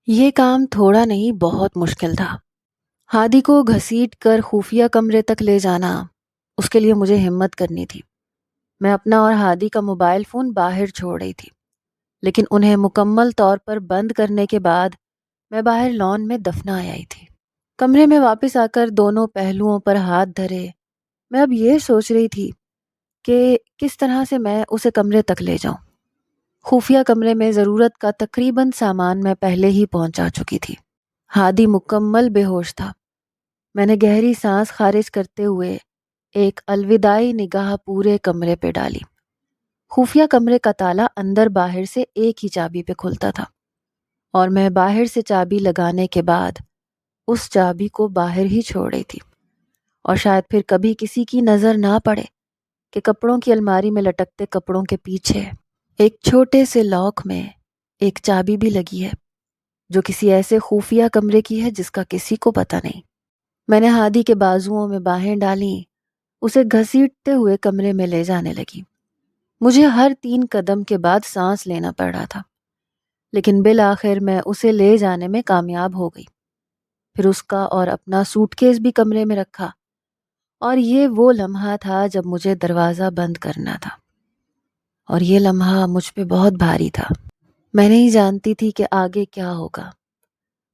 یہ کام تھوڑا نہیں بہت مشکل تھا۔ ہادی کو گھسیٹ کر خفیہ کمرے تک لے جانا، اس کے لیے مجھے ہمت کرنی تھی۔ میں اپنا اور ہادی کا موبائل فون باہر چھوڑ رہی تھی، لیکن انہیں مکمل طور پر بند کرنے کے بعد میں باہر لان میں دفنا آئی تھی۔ کمرے میں واپس آ کر دونوں پہلوؤں پر ہاتھ دھرے میں اب یہ سوچ رہی تھی کہ کس طرح سے میں اسے کمرے تک لے جاؤں۔ خفیہ کمرے میں ضرورت کا تقریباً سامان میں پہلے ہی پہنچا چکی تھی۔ ہادی مکمل بے ہوش تھا۔ میں نے گہری سانس خارج کرتے ہوئے ایک الوداعی نگاہ پورے کمرے پہ ڈالی۔ خفیہ کمرے کا تالا اندر باہر سے ایک ہی چابی پہ کھلتا تھا، اور میں باہر سے چابی لگانے کے بعد اس چابی کو باہر ہی چھوڑ رہی تھی، اور شاید پھر کبھی کسی کی نظر نہ پڑے کہ کپڑوں کی الماری میں لٹکتے کپڑوں کے پیچھے ایک چھوٹے سے لاک میں ایک چابی بھی لگی ہے، جو کسی ایسے خفیہ کمرے کی ہے جس کا کسی کو پتہ نہیں۔ میں نے ہادی کے بازوؤں میں باہیں ڈالیں، اسے گھسیٹتے ہوئے کمرے میں لے جانے لگی۔ مجھے ہر 3 قدم کے بعد سانس لینا پڑ رہا تھا، لیکن بالآخر میں اسے لے جانے میں کامیاب ہو گئی۔ پھر اس کا اور اپنا سوٹ کیس بھی کمرے میں رکھا، اور یہ وہ لمحہ تھا جب مجھے دروازہ بند کرنا تھا، اور یہ لمحہ مجھ پہ بہت بھاری تھا۔ میں نہیں جانتی تھی کہ آگے کیا ہوگا،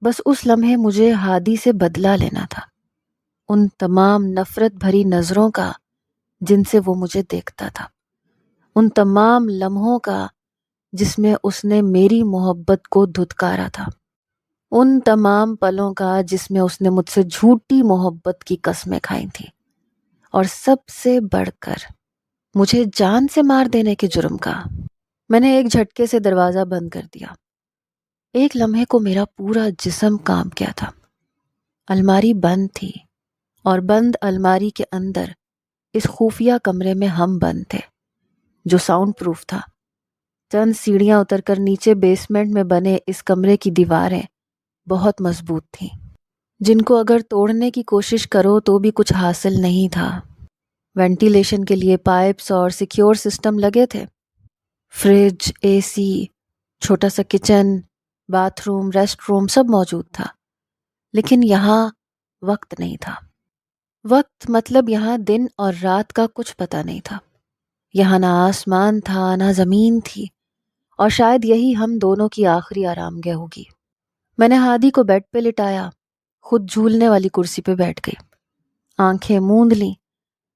بس اس لمحے مجھے ہادی سے بدلہ لینا تھا، ان تمام نفرت بھری نظروں کا جن سے وہ مجھے دیکھتا تھا، ان تمام لمحوں کا جس میں اس نے میری محبت کو دھتکارا تھا، ان تمام پلوں کا جس میں اس نے مجھ سے جھوٹی محبت کی قسمیں کھائی تھیں، اور سب سے بڑھ کر مجھے جان سے مار دینے کے جرم کا۔ میں نے ایک جھٹکے سے دروازہ بند کر دیا۔ ایک لمحے کو میرا پورا جسم کانپ گیا تھا۔ الماری بند تھی، اور بند الماری کے اندر اس خفیہ کمرے میں ہم بند تھے، جو ساؤنڈ پروف تھا۔ چند سیڑھیاں اتر کر نیچے بیسمنٹ میں بنے اس کمرے کی دیواریں بہت مضبوط تھیں، جن کو اگر توڑنے کی کوشش کرو تو بھی کچھ حاصل نہیں تھا۔ وینٹیلیشن کے لیے پائپس اور سیکیور سسٹم لگے تھے۔ فریج، اے سی، چھوٹا سا kitchen, bath room, rest room سب موجود تھا، لیکن یہاں وقت نہیں تھا۔ وقت مطلب یہاں دن اور رات کا کچھ پتہ نہیں تھا۔ یہاں نہ آسمان تھا نہ زمین تھی، اور شاید یہی ہم دونوں کی آخری آرام گاہ ہوگی۔ میں نے ہادی کو بیڈ پہ لٹایا، خود جھولنے والی کرسی پہ بیٹھ گئی، آنکھیں موند لیں۔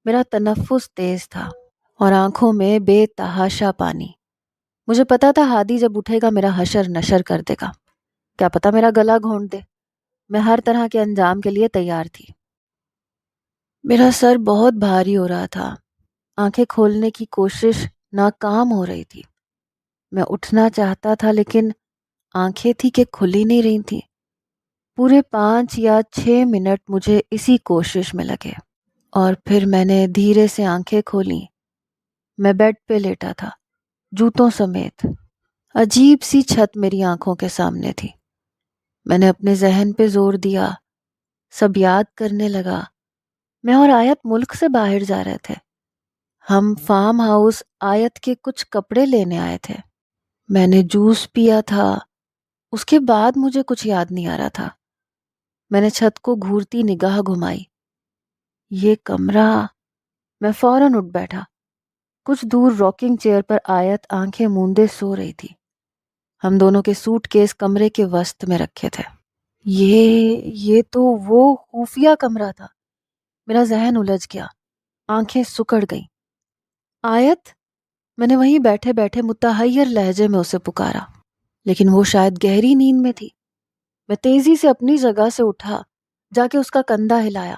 میرا تنفس تیز تھا اور آنکھوں میں بے تحاشا پانی۔ مجھے پتا تھا ہادی جب اٹھے گا میرا حشر نشر کر دے گا، کیا پتا میرا گلا گھونٹ دے۔ میں ہر طرح کے انجام کے لیے تیار تھی۔ میرا سر بہت بھاری ہو رہا تھا، آنکھیں کھولنے کی کوشش ناکام ہو رہی تھی۔ میں اٹھنا چاہتا تھا لیکن آنکھیں تھی کہ کھل ہی نہیں رہی تھیں۔ پورے 5 یا 6 منٹ مجھے اسی کوشش میں لگے، اور پھر میں نے دھیرے سے آنکھیں کھولیں۔ میں بیڈ پہ لیٹا تھا، جوتوں سمیت۔ عجیب سی چھت میری آنکھوں کے سامنے تھی۔ میں نے اپنے ذہن پہ زور دیا، سب یاد کرنے لگا۔ میں اور آیت ملک سے باہر جا رہے تھے۔ ہم فارم ہاؤس آیت کے کچھ کپڑے لینے آئے تھے۔ میں نے جوس پیا تھا، اس کے بعد مجھے کچھ یاد نہیں آ رہا تھا۔ میں نے چھت کو گھورتی نگاہ گھمائی۔ یہ کمرہ۔ میں فوراً اٹھ بیٹھا۔ کچھ دور راکنگ چیئر پر آیت آنکھیں موندے سو رہی تھی۔ ہم دونوں کے سوٹ کیس کمرے کے وسط میں رکھے تھے۔ یہ تو وہ خفیہ کمرہ تھا۔ میرا ذہن الجھ گیا، آنکھیں سکڑ گئیں۔ آیت، میں نے وہیں بیٹھے بیٹھے متحیر لہجے میں اسے پکارا، لیکن وہ شاید گہری نیند میں تھی۔ میں تیزی سے اپنی جگہ سے اٹھا، جا کے اس کا کندھا ہلایا۔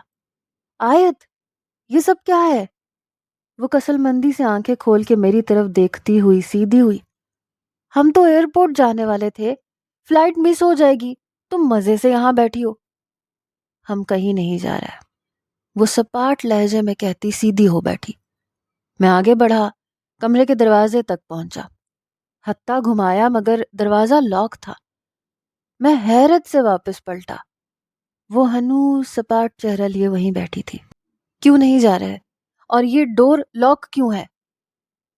آیت، یہ سب کیا ہے؟ وہ کسل مندی سے آنکھیں کھول کے میری طرف دیکھتی ہوئی سیدھی ہوئی۔ ہم تو ایئرپورٹ جانے والے تھے، فلائٹ مس ہو جائے گی، تم مزے سے یہاں بیٹھی ہو۔ ہم کہیں نہیں جا رہے، وہ سپاٹ لہجے میں کہتی سیدھی ہو بیٹھی۔ میں آگے بڑھا، کمرے کے دروازے تک پہنچا، ہتھا گھمایا مگر دروازہ لاک تھا۔ میں حیرت سے واپس پلٹا۔ وہ ہنوز سپاٹ چہرہ لیے وہیں بیٹھی تھی۔ کیوں نہیں جا رہے؟ اور یہ ڈور لاک کیوں ہے؟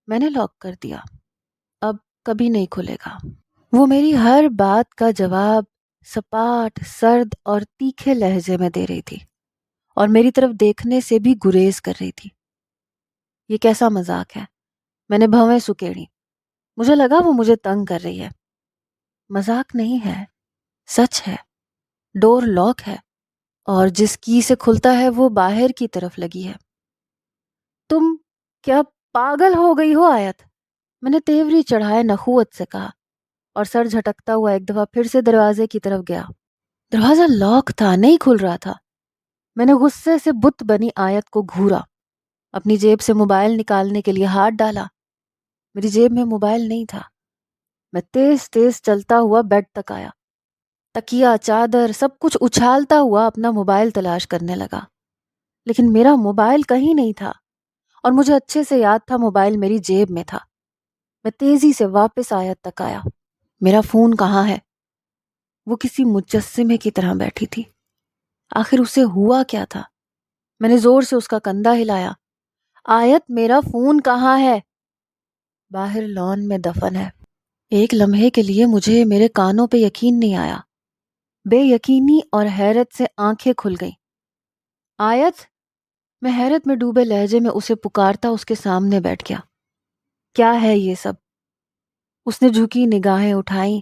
میں نے لاک کر دیا، اب کبھی نہیں کھلے گا۔ وہ میری ہر بات کا جواب سپاٹ، سرد اور تیکھے لہجے میں دے رہی تھی اور میری طرف دیکھنے سے بھی گریز کر رہی تھی۔ یہ کیسا مذاق ہے؟ میں نے بھویں سکیڑی۔ مجھے لگا وہ مجھے تنگ کر رہی ہے۔ مذاق نہیں ہے، سچ ہے۔ ڈور لاک ہے اور جس کی سے کھلتا ہے وہ باہر کی طرف لگی ہے۔ تم کیا پاگل ہو گئی ہو آیت؟ میں نے تیوری چڑھائے نخوت سے کہا اور سر جھٹکتا ہوا ایک دفعہ پھر سے دروازے کی طرف گیا۔ دروازہ لاک تھا، نہیں کھل رہا تھا۔ میں نے غصے سے بت بنی آیت کو گھورا، اپنی جیب سے موبائل نکالنے کے لیے ہاتھ ڈالا۔ میری جیب میں موبائل نہیں تھا۔ میں تیز تیز چلتا ہوا بیڈ تک آیا، تکیا، چادر سب کچھ اچھالتا ہوا اپنا موبائل تلاش کرنے لگا، لیکن میرا موبائل کہیں نہیں تھا اور مجھے اچھے سے یاد تھا موبائل میری جیب میں تھا۔ میں تیزی سے واپس آیت تک آیا۔ میرا فون کہاں ہے؟ وہ کسی مجسمے کی طرح بیٹھی تھی۔ آخر اسے ہوا کیا تھا؟ میں نے زور سے اس کا کندھا ہلایا۔ آیت، میرا فون کہاں ہے؟ باہر لان میں دفن ہے۔ ایک لمحے کے لیے مجھے میرے کانوں پہ یقین نہیں آیا۔ بے یقینی اور حیرت سے آنکھیں کھل گئیں۔ آیت! میں حیرت میں ڈوبے لہجے میں اسے پکارتا اس کے سامنے بیٹھ گیا۔ کیا ہے یہ سب؟ اس نے جھکی نگاہیں اٹھائیں۔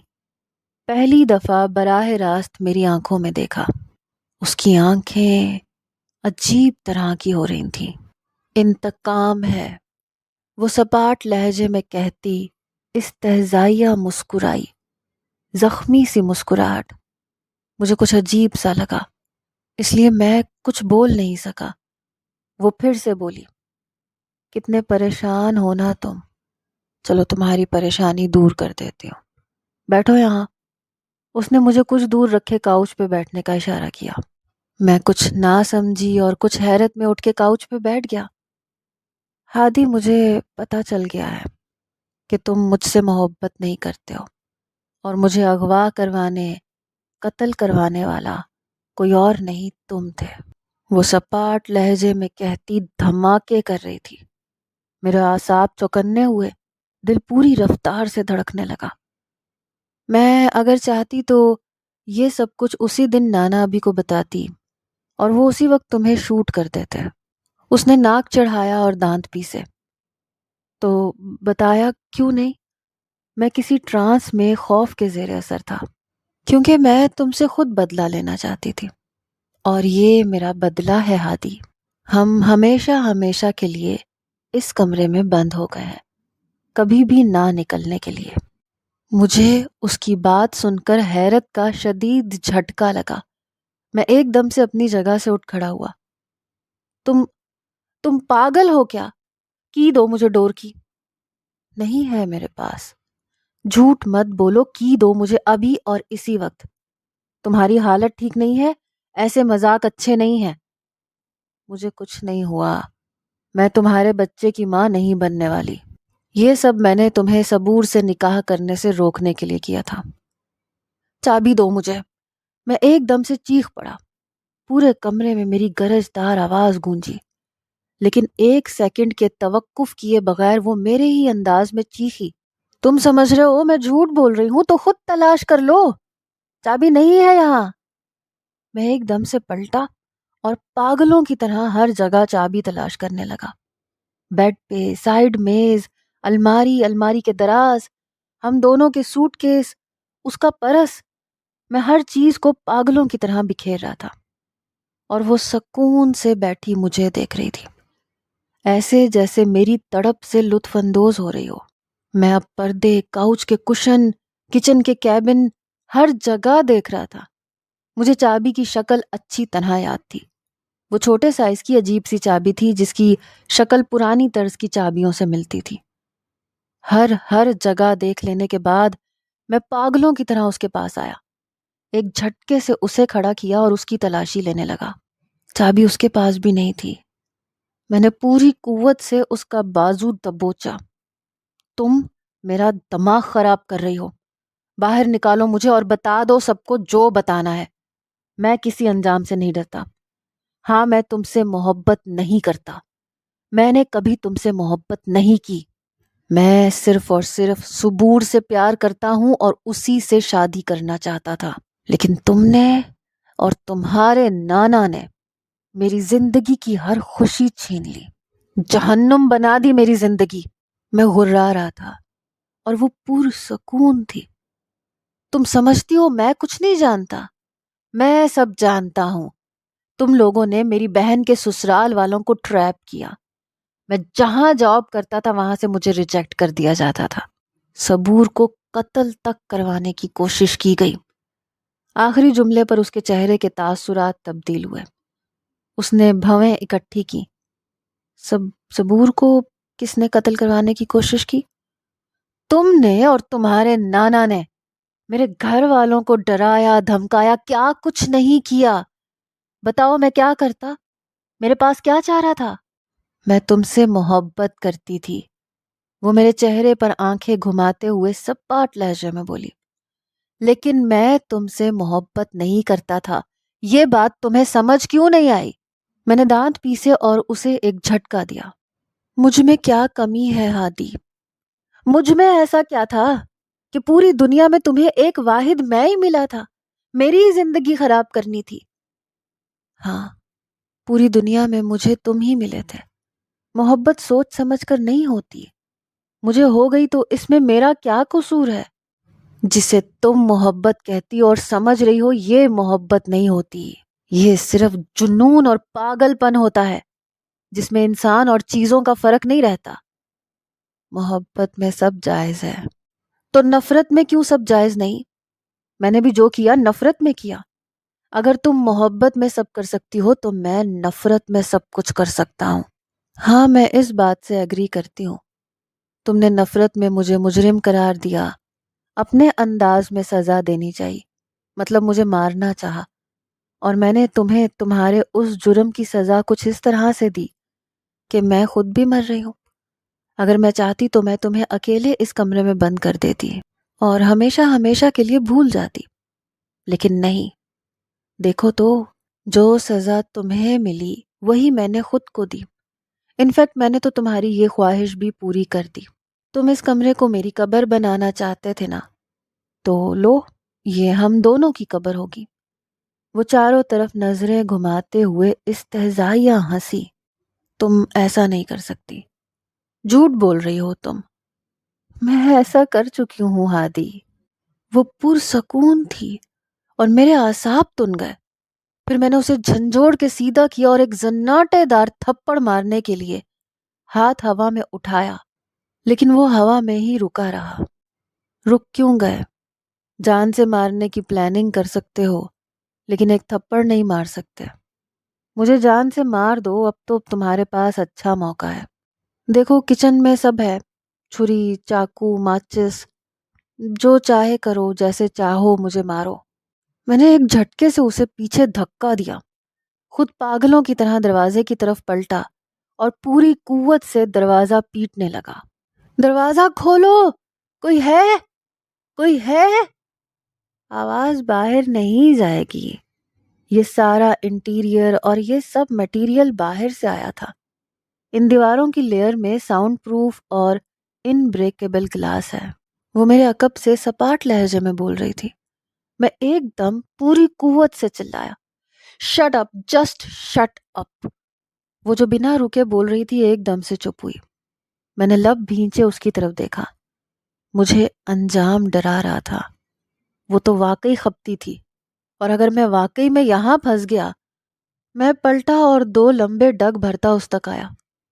پہلی دفعہ براہ راست میری آنکھوں میں دیکھا۔ اس کی آنکھیں عجیب طرح کی ہو رہی تھیں۔ انتقام ہے، وہ سپاٹ لہجے میں کہتی، استہزائیہ مسکرائی، زخمی سی مسکراہٹ۔ مجھے کچھ عجیب سا لگا، اس لیے میں کچھ بول نہیں سکا۔ وہ پھر سے بولی، کتنے پریشان ہونا تم، چلو تمہاری پریشانی دور کر دیتی ہوں، بیٹھو یہاں۔ اس نے مجھے کچھ دور رکھے کاؤچ پہ بیٹھنے کا اشارہ کیا۔ میں کچھ نہ سمجھی اور کچھ حیرت میں اٹھ کے کاؤچ پہ بیٹھ گیا۔ ہادی، مجھے پتہ چل گیا ہے کہ تم مجھ سے محبت نہیں کرتے ہو اور مجھے اغوا کروانے، قتل کروانے والا کوئی اور نہیں تم تھے۔ وہ سپاٹ لہجے میں کہتی دھماکے کر رہی تھی۔ میرے اعصاب چوکنے ہوئے، دل پوری رفتار سے دھڑکنے لگا۔ میں اگر چاہتی تو یہ سب کچھ اسی دن نانا ابی کو بتاتی اور وہ اسی وقت تمہیں شوٹ کر دیتے۔ اس نے ناک چڑھایا اور دانت پیسے۔ تو بتایا کیوں نہیں؟ میں کسی ٹرانس میں خوف کے زیر اثر تھا، کیونکہ میں تم سے خود بدلہ لینا چاہتی تھی، اور یہ میرا بدلہ ہے ہادی۔ ہم ہمیشہ ہمیشہ کے لیے اس کمرے میں بند ہو گئے ہیں، کبھی بھی نہ نکلنے کے لیے۔ مجھے اس کی بات سن کر حیرت کا شدید جھٹکا لگا۔ میں ایک دم سے اپنی جگہ سے اٹھ کھڑا ہوا۔ تم پاگل ہو کیا؟ کی دو مجھے ڈور کی۔ نہیں ہے میرے پاس۔ جھوٹ مت بولو، کی دو مجھے ابھی اور اسی وقت۔ تمہاری حالت ٹھیک نہیں ہے، ایسے مذاق اچھے نہیں ہیں۔ مجھے کچھ نہیں ہوا، میں تمہارے بچے کی ماں نہیں بننے والی۔ یہ سب میں نے تمہیں صبور سے نکاح کرنے سے روکنے کے لیے کیا تھا۔ چابی دو مجھے۔ میں ایک دم سے چیخ پڑا۔ پورے کمرے میں میری گرجدار آواز گونجی، لیکن ایک سیکنڈ کے توقف کیے بغیر وہ میرے ہی انداز میں چیخی، تم سمجھ رہے ہو میں جھوٹ بول رہی ہوں تو خود تلاش کر لو، چابی نہیں ہے یہاں۔ میں ایک دم سے پلٹا اور پاگلوں کی طرح ہر جگہ چابی تلاش کرنے لگا۔ بیڈ پہ، سائیڈ میز، الماری کے دراز، ہم دونوں کے سوٹ کیس، اس کا پرس، میں ہر چیز کو پاگلوں کی طرح بکھیر رہا تھا، اور وہ سکون سے بیٹھی مجھے دیکھ رہی تھی، ایسے جیسے میری تڑپ سے لطف اندوز ہو رہی ہو۔ میں اب پردے، کاؤچ کے کشن، کچن کے کیبن، ہر جگہ دیکھ رہا تھا۔ مجھے چابی کی شکل اچھی طرح یاد تھی۔ وہ چھوٹے سائز کی عجیب سی چابی تھی جس کی شکل پرانی طرز کی چابیوں سے ملتی تھی۔ ہر جگہ دیکھ لینے کے بعد میں پاگلوں کی طرح اس کے پاس آیا، ایک جھٹکے سے اسے کھڑا کیا اور اس کی تلاشی لینے لگا۔ چابی اس کے پاس بھی نہیں تھی۔ میں نے پوری قوت سے اس کا بازو دبوچا۔ تم میرا دماغ خراب کر رہی ہو، باہر نکالو مجھے اور بتا دو سب کو جو بتانا ہے۔ میں کسی انجام سے نہیں ڈرتا۔ ہاں، میں تم سے محبت نہیں کرتا، میں نے کبھی تم سے محبت نہیں کی۔ میں صرف اور صرف صبور سے پیار کرتا ہوں اور اسی سے شادی کرنا چاہتا تھا۔ لیکن تم نے اور تمہارے نانا نے میری زندگی کی ہر خوشی چھین لی، جہنم بنا دی میری زندگی۔ میں غرا رہا تھا اور وہ پرسکون تھی۔ تم سمجھتی ہو میں کچھ نہیں جانتا؟ میں سب جانتا ہوں۔ تم لوگوں نے میری بہن کے سسرال والوں کو ٹریپ کیا۔ میں جہاں جاب کرتا تھا وہاں سے مجھے ریجیکٹ کر دیا جاتا تھا۔ صبور کو قتل تک کروانے کی کوشش کی گئی۔ آخری جملے پر اس کے چہرے کے تاثرات تبدیل ہوئے۔ اس نے بھویں اکٹھی کی۔ صبور کو کس نے قتل کروانے کی کوشش کی؟ تم نے اور تمہارے نانا نے میرے گھر والوں کو ڈرایا، دھمکایا، کیا کچھ نہیں کیا؟ بتاؤ میں کیا کرتا؟ میرے پاس کیا چاہ رہا تھا؟ میں تم سے محبت کرتی تھی۔ وہ میرے چہرے پر آنکھیں گھماتے ہوئے سپاٹ لہجے میں بولی۔ لیکن میں تم سے محبت نہیں کرتا تھا۔ یہ بات تمہیں سمجھ کیوں نہیں آئی؟ میں نے دانت پیسے اور اسے ایک جھٹکا دیا۔ مجھ میں کیا کمی ہے ہادی؟ مجھ میں ایسا کیا تھا کہ پوری دنیا میں تمہیں ایک واحد میں ہی ملا تھا؟ میری ہی زندگی خراب کرنی تھی؟ ہاں، پوری دنیا میں مجھے تم ہی ملے تھے۔ محبت سوچ سمجھ کر نہیں ہوتی۔ مجھے ہو گئی تو اس میں میرا کیا قصور ہے؟ جسے تم محبت کہتی اور سمجھ رہی ہو یہ محبت نہیں ہوتی، یہ صرف جنون اور پاگل پن ہوتا ہے جس میں انسان اور چیزوں کا فرق نہیں رہتا۔ محبت میں سب جائز ہے تو نفرت میں کیوں سب جائز نہیں؟ میں نے بھی جو کیا نفرت میں کیا۔ اگر تم محبت میں سب کر سکتی ہو تو میں نفرت میں سب کچھ کر سکتا ہوں۔ ہاں، میں اس بات سے ایگری کرتی ہوں۔ تم نے نفرت میں مجھے مجرم قرار دیا، اپنے انداز میں سزا دینی چاہیے، مطلب مجھے مارنا چاہا، اور میں نے تمہیں تمہارے اس جرم کی سزا کچھ اس طرح سے دی کہ میں خود بھی مر رہی ہوں۔ اگر میں چاہتی تو میں تمہیں اکیلے اس کمرے میں بند کر دیتی اور ہمیشہ ہمیشہ کے لیے بھول جاتی، لیکن نہیں۔ دیکھو تو، جو سزا تمہیں ملی وہی میں نے خود کو دی۔ انفیکٹ میں نے تو تمہاری یہ خواہش بھی پوری کر دی۔ تم اس کمرے کو میری قبر بنانا چاہتے تھے نا، تو لو، یہ ہم دونوں کی قبر ہوگی۔ وہ چاروں طرف نظریں گھماتے ہوئے استہزائیہ ہنسی۔ تم ایسا نہیں کر سکتی، جھوٹ بول رہی ہو تم۔ میں ایسا کر چکی ہوں ہادی۔ وہ پرسکون تھی اور میرے اعصاب تن گئے۔ پھر میں نے اسے جھنجھوڑ کے سیدھا کیا اور ایک زناٹے دار تھپڑ مارنے کے لیے ہاتھ ہوا میں اٹھایا، لیکن وہ ہوا میں ہی رکا رہا۔ رک کیوں گئے؟ جان سے مارنے کی پلاننگ کر سکتے ہو لیکن ایک تھپڑ نہیں مار سکتے۔ مجھے جان سے مار دو، اب تو تمہارے پاس اچھا موقع ہے۔ دیکھو کچن میں سب ہے، چھری، چاقو، ماچس، جو چاہے کرو، جیسے چاہو مجھے مارو۔ میں نے ایک جھٹکے سے اسے پیچھے دھکا دیا، خود پاگلوں کی طرح دروازے کی طرف پلٹا اور پوری قوت سے دروازہ پیٹنے لگا۔ دروازہ کھولو، کوئی ہے؟ کوئی ہے؟ آواز باہر نہیں جائے گی۔ یہ سارا انٹیریئر اور یہ سب میٹیریل باہر سے آیا تھا۔ ان دیواروں کی لیئر میں ساؤنڈ پروف اور ان بریکیبل گلاس ہے۔ وہ میرے عقب سے سپاٹ لہجے میں بول رہی تھی۔ میں ایک دم پوری قوت سے چلایا، shut up, just shut up. وہ جو بنا رکے بول رہی تھی ایک دم سے چپ ہوئی۔ میں نے لب بھینچے اس کی طرف دیکھا۔ مجھے انجام ڈرا رہا تھا۔ وہ تو واقعی خپتی تھی، اور اگر میں واقعی میں یہاں پھنس گیا۔ میں پلٹا اور 2 لمبے ڈگ بھرتا اس تک آیا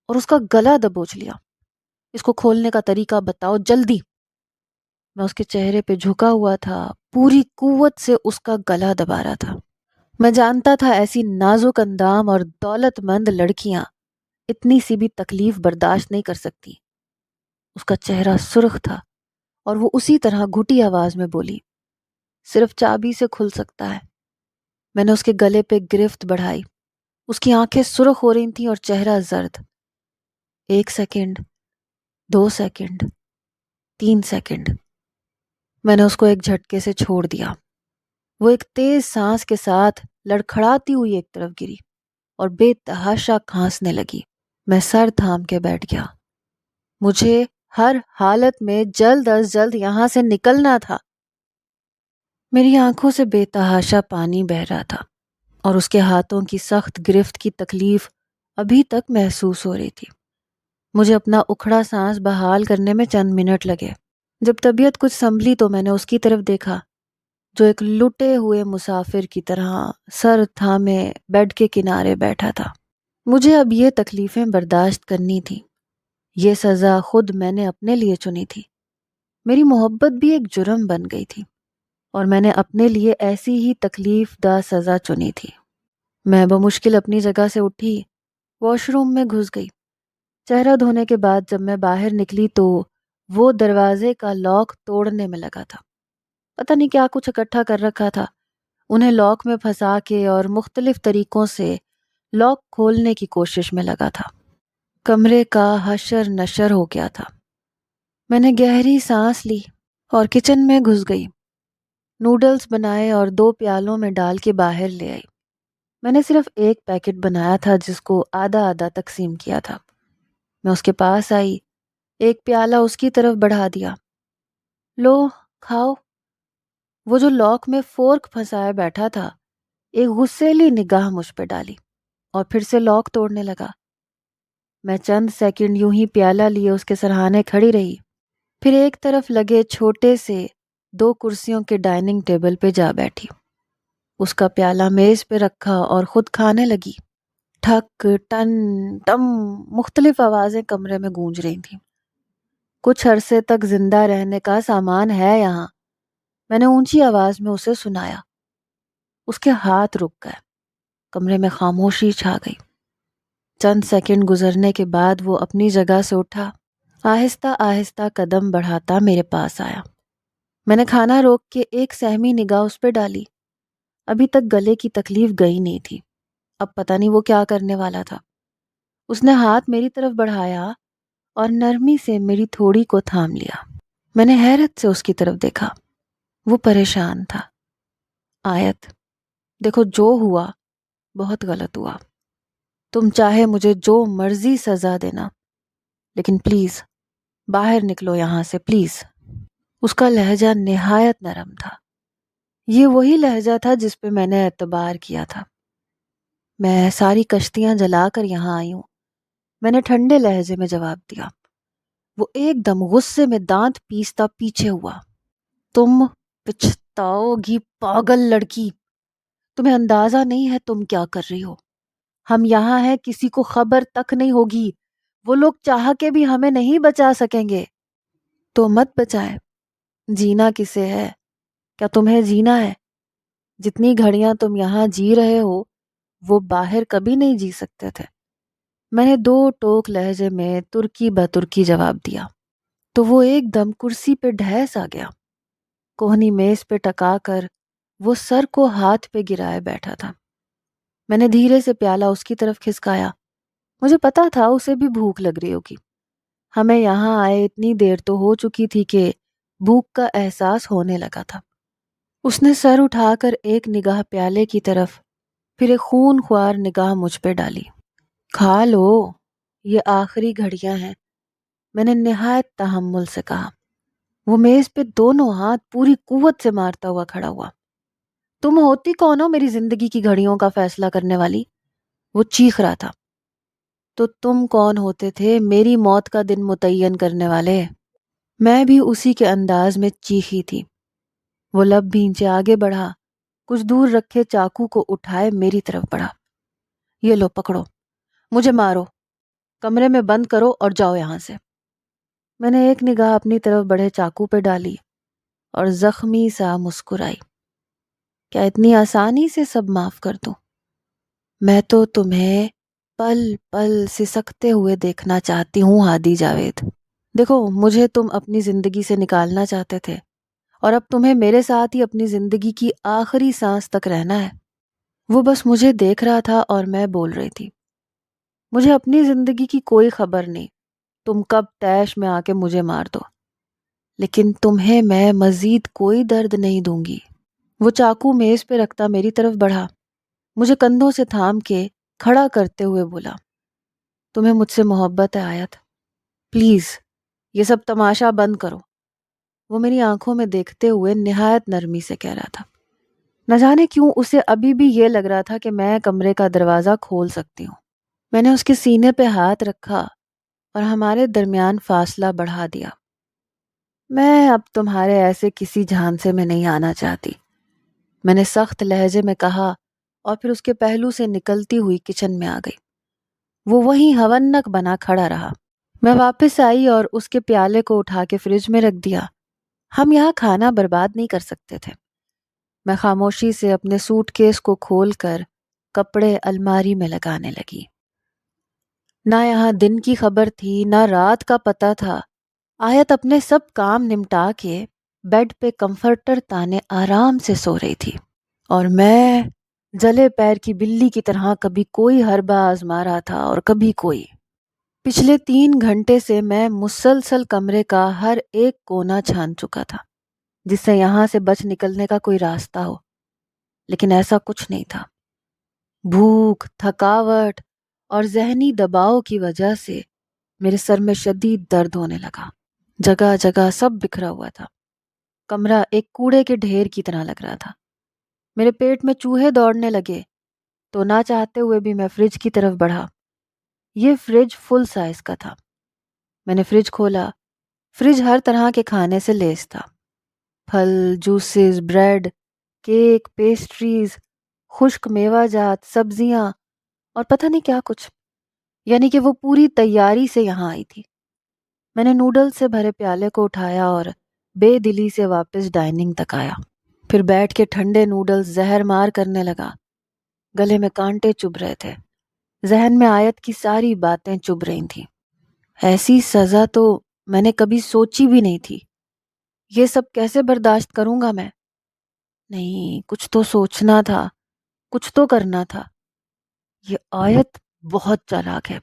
اور اس کا گلا دبوچ لیا۔ اس کو کھولنے کا طریقہ بتاؤ جلدی۔ میں اس کے چہرے پہ جھکا ہوا تھا، پوری قوت سے اس کا گلا دبا رہا تھا۔ میں جانتا تھا ایسی نازک اندام اور دولت مند لڑکیاں اتنی سی بھی تکلیف برداشت نہیں کر سکتی۔ اس کا چہرہ سرخ تھا اور وہ اسی طرح گھٹی آواز میں بولی، صرف چابی سے کھل سکتا ہے۔ میں نے اس کے گلے پہ گرفت بڑھائی۔ اس کی آنکھیں سرخ ہو رہی تھیں اور چہرہ زرد۔ 1 سیکنڈ، 2 سیکنڈ، 3 سیکنڈ۔ میں نے اس کو ایک جھٹکے سے چھوڑ دیا۔ وہ ایک تیز سانس کے ساتھ لڑکھڑاتی ہوئی ایک طرف گری اور بے تحاشا کھانسنے لگی۔ میں سر تھام کے بیٹھ گیا۔ مجھے ہر حالت میں جلد از جلد یہاں سے نکلنا تھا۔ میری آنکھوں سے بے تحاشا پانی بہہ رہا تھا اور اس کے ہاتھوں کی سخت گرفت کی تکلیف ابھی تک محسوس ہو رہی تھی۔ مجھے اپنا اکھڑا سانس بحال کرنے میں چند منٹ لگے۔ جب طبیعت کچھ سنبھلی تو میں نے اس کی طرف دیکھا جو ایک لٹے ہوئے مسافر کی طرح سر تھامے بیڈ کے کنارے بیٹھا تھا۔ مجھے اب یہ تکلیفیں برداشت کرنی تھی۔ یہ سزا خود میں نے اپنے لیے چنی تھی۔ میری محبت بھی ایک جرم بن گئی تھی اور میں نے اپنے لیے ایسی ہی تکلیف دہ سزا چنی تھی۔ میں بمشکل اپنی جگہ سے اٹھی، واش روم میں گھس گئی۔ چہرہ دھونے کے بعد جب میں باہر نکلی تو وہ دروازے کا لاک توڑنے میں لگا تھا۔ پتہ نہیں کیا کچھ اکٹھا کر رکھا تھا، انہیں لاک میں پھنسا کے اور مختلف طریقوں سے لاک کھولنے کی کوشش میں لگا تھا۔ کمرے کا حشر نشر ہو گیا تھا۔ میں نے گہری سانس لی اور کچن میں گھس گئی۔ نوڈلز بنائے اور 2 پیالوں میں ڈال کے باہر لے آئی۔ میں نے صرف ایک پیکٹ بنایا تھا جس کو آدھا آدھا تقسیم کیا تھا۔ میں اس کے پاس آئی، ایک پیالہ اس کی طرف بڑھا دیا۔ لو کھاؤ۔ وہ جو لاک میں فورک پھنسائے بیٹھا تھا ایک غصیلی نگاہ مجھ پہ ڈالی اور پھر سے لاک توڑنے لگا۔ میں چند سیکنڈ یوں ہی پیالہ لیے اس کے سرہانے کھڑی رہی، پھر ایک طرف لگے چھوٹے سے 2 کرسیوں کے ڈائننگ ٹیبل پہ جا بیٹھی۔ اس کا پیالہ میز پہ رکھا اور خود کھانے لگی۔ ٹھک ٹن ٹم مختلف آوازیں کمرے میں گونج رہی تھیں۔ کچھ عرصے تک زندہ رہنے کا سامان ہے یہاں، میں نے اونچی آواز میں اسے سنایا۔ اس کے ہاتھ رک گئے، کمرے میں خاموشی چھا گئی۔ چند سیکنڈ گزرنے کے بعد وہ اپنی جگہ سے اٹھا، آہستہ آہستہ قدم بڑھاتا میرے پاس آیا۔ میں نے کھانا روک کے ایک سہمی نگاہ اس پہ ڈالی۔ ابھی تک گلے کی تکلیف گئی نہیں تھی، اب پتہ نہیں وہ کیا کرنے والا تھا۔ اس نے ہاتھ میری طرف بڑھایا اور نرمی سے میری تھوڑی کو تھام لیا۔ میں نے حیرت سے اس کی طرف دیکھا، وہ پریشان تھا۔ آیت، دیکھو جو ہوا بہت غلط ہوا، تم چاہے مجھے جو مرضی سزا دینا، لیکن پلیز باہر نکلو یہاں سے پلیز۔ اس کا لہجہ نہایت نرم تھا، یہ وہی لہجہ تھا جس پہ میں نے اعتبار کیا تھا۔ میں ساری کشتیاں جلا کر یہاں آئی ہوں، میں نے ٹھنڈے لہجے میں جواب دیا۔ وہ ایک دم غصے میں دانت پیستا پیچھے ہوا۔ تم پچھتاؤ گی پاگل لڑکی، تمہیں اندازہ نہیں ہے تم کیا کر رہی ہو۔ ہم یہاں ہیں، کسی کو خبر تک نہیں ہوگی، وہ لوگ چاہ کے بھی ہمیں نہیں بچا سکیں گے۔ تو مت بچائیں، جینا کسے ہے؟ کیا تمہیں جینا ہے؟ جتنی گھڑیاں تم یہاں جی رہے ہو وہ باہر کبھی نہیں جی سکتے تھے۔ میں نے 2 ٹوک لہجے میں ترکی بترکی جواب دیا تو وہ ایک دم کرسی پہ ڈھیس آ گیا۔ کوہنی میز پہ ٹکا کر وہ سر کو ہاتھ پہ گرائے بیٹھا تھا۔ میں نے دھیرے سے پیالہ اس کی طرف کھسکایا، مجھے پتا تھا اسے بھی بھوک لگ رہی ہوگی۔ ہمیں یہاں آئے اتنی دیر تو ہو چکی تھی کہ بھوک کا احساس ہونے لگا تھا۔ اس نے سر اٹھا کر ایک نگاہ پیالے کی طرف، پھر ایک خون خوار نگاہ مجھ پہ ڈالی۔ کھا لو، یہ آخری گھڑیاں ہیں، میں نے نہایت تحمل سے کہا۔ وہ میز پہ دونوں ہاتھ پوری قوت سے مارتا ہوا کھڑا ہوا۔ تم ہوتی کون ہو میری زندگی کی گھڑیوں کا فیصلہ کرنے والی؟ وہ چیخ رہا تھا۔ تو تم کون ہوتے تھے میری موت کا دن متعین کرنے والے؟ میں بھی اسی کے انداز میں چیخی تھی۔ وہ لب بھینچے آگے بڑھا، کچھ دور رکھے چاقو کو اٹھائے میری طرف بڑھا۔ یہ لو پکڑو، مجھے مارو، کمرے میں بند کرو اور جاؤ یہاں سے۔ میں نے ایک نگاہ اپنی طرف بڑھے چاقو پہ ڈالی اور زخمی سا مسکرائی۔ کیا اتنی آسانی سے سب معاف کر دوں؟ میں تو تمہیں پل پل سسکتے ہوئے دیکھنا چاہتی ہوں ہادی جاوید۔ دیکھو، مجھے تم اپنی زندگی سے نکالنا چاہتے تھے اور اب تمہیں میرے ساتھ ہی اپنی زندگی کی آخری سانس تک رہنا ہے۔ وہ بس مجھے دیکھ رہا تھا اور میں بول رہی تھی، مجھے اپنی زندگی کی کوئی خبر نہیں، تم کب تیش میں آ کے مجھے مار دو، لیکن تمہیں میں مزید کوئی درد نہیں دوں گی۔ وہ چاقو میز پہ رکھتا میری طرف بڑھا، مجھے کندھوں سے تھام کے کھڑا کرتے ہوئے بولا، تمہیں مجھ سے محبت ہے آیت؟ پلیز یہ سب تماشا بند کرو، وہ میری آنکھوں میں دیکھتے ہوئے نہایت نرمی سے کہہ رہا تھا۔ نہ جانے کیوں اسے ابھی بھی یہ لگ رہا تھا کہ میں کمرے کا دروازہ کھول سکتی ہوں۔ میں نے اس کے سینے پہ ہاتھ رکھا اور ہمارے درمیان فاصلہ بڑھا دیا۔ میں اب تمہارے ایسے کسی جھانسے میں نہیں آنا چاہتی، میں نے سخت لہجے میں کہا، اور پھر اس کے پہلو سے نکلتی ہوئی کچن میں آ گئی۔ وہ وہیں ہونک بنا کھڑا رہا۔ میں واپس آئی اور اس کے پیالے کو اٹھا کے فریج میں رکھ دیا۔ ہم یہاں کھانا برباد نہیں کر سکتے تھے۔ میں خاموشی سے اپنے سوٹ کیس کو کھول کر کپڑے الماری میں لگانے لگی۔ نہ یہاں دن کی خبر تھی، نہ رات کا پتہ تھا۔ آیت اپنے سب کام نمٹا کے بیڈ پہ کمفرٹر تانے آرام سے سو رہی تھی، اور میں جلے پیر کی بلی کی طرح کبھی کوئی حربہ آزما رہا تھا اور کبھی کوئی۔ پچھلے 3 گھنٹے سے میں مسلسل کمرے کا ہر ایک کونا چھان چکا تھا جس سے یہاں سے بچ نکلنے کا کوئی راستہ ہو، لیکن ایسا کچھ نہیں تھا۔ بھوک، تھکاوٹ اور ذہنی دباؤ کی وجہ سے میرے سر میں شدید درد ہونے لگا۔ جگہ جگہ سب بکھرا ہوا تھا۔ کمرہ ایک کوڑے کے ڈھیر کی طرح لگ رہا تھا۔ میرے پیٹ میں چوہے دوڑنے لگے تو نہ چاہتے ہوئے بھی میں فریج کی طرف بڑھا۔ یہ فریج فل سائز کا تھا۔ میں نے فریج کھولا۔ فریج ہر طرح کے کھانے سے لیس تھا۔ پھل، جوسز، بریڈ، کیک، پیسٹریز، خشک میوہ جات، سبزیاں اور پتہ نہیں کیا کچھ، یعنی کہ وہ پوری تیاری سے یہاں آئی تھی۔ میں نے نوڈل سے بھرے پیالے کو اٹھایا اور بے دلی سے واپس ڈائننگ تک آیا۔ پھر بیٹھ کے ٹھنڈے نوڈل زہر مار کرنے لگا۔ گلے میں کانٹے چبھ رہے تھے۔ ذہن میں آیت کی ساری باتیں چبھ رہی تھیں۔ ایسی سزا تو میں نے کبھی سوچی بھی نہیں تھی۔ یہ سب کیسے برداشت کروں گا میں؟ نہیں، کچھ تو سوچنا تھا، کچھ تو کرنا تھا۔ یہ آیت بہت چالاک ہے۔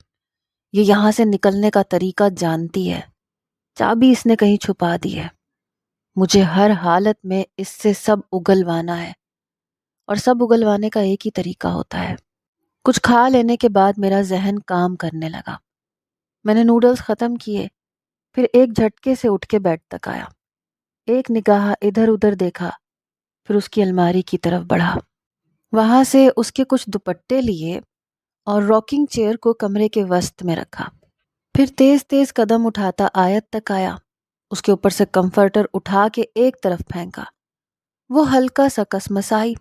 یہ یہاں سے نکلنے کا طریقہ جانتی ہے۔ چابی اس نے کہیں چھپا دی ہے۔ مجھے ہر حالت میں اس سے سب اگلوانا ہے، اور سب اگلوانے کا ایک ہی طریقہ ہوتا ہے۔ کچھ کھا لینے کے بعد میرا ذہن کام کرنے لگا۔ میں نے نوڈلز ختم کیے، پھر ایک جھٹکے سے اٹھ کے بیڈ تک آیا۔ ایک نگاہ ادھر ادھر دیکھا، پھر اس کی الماری کی طرف بڑھا۔ وہاں سے اس کے کچھ دوپٹے لیے اور راکنگ چیئر کو کمرے کے وسط میں رکھا۔ پھر تیز تیز قدم اٹھاتا آیت تک آیا۔ اس کے اوپر سے کمفرٹر اٹھا کے ایک طرف پھینکا۔ وہ ہلکا سا کسمسائی۔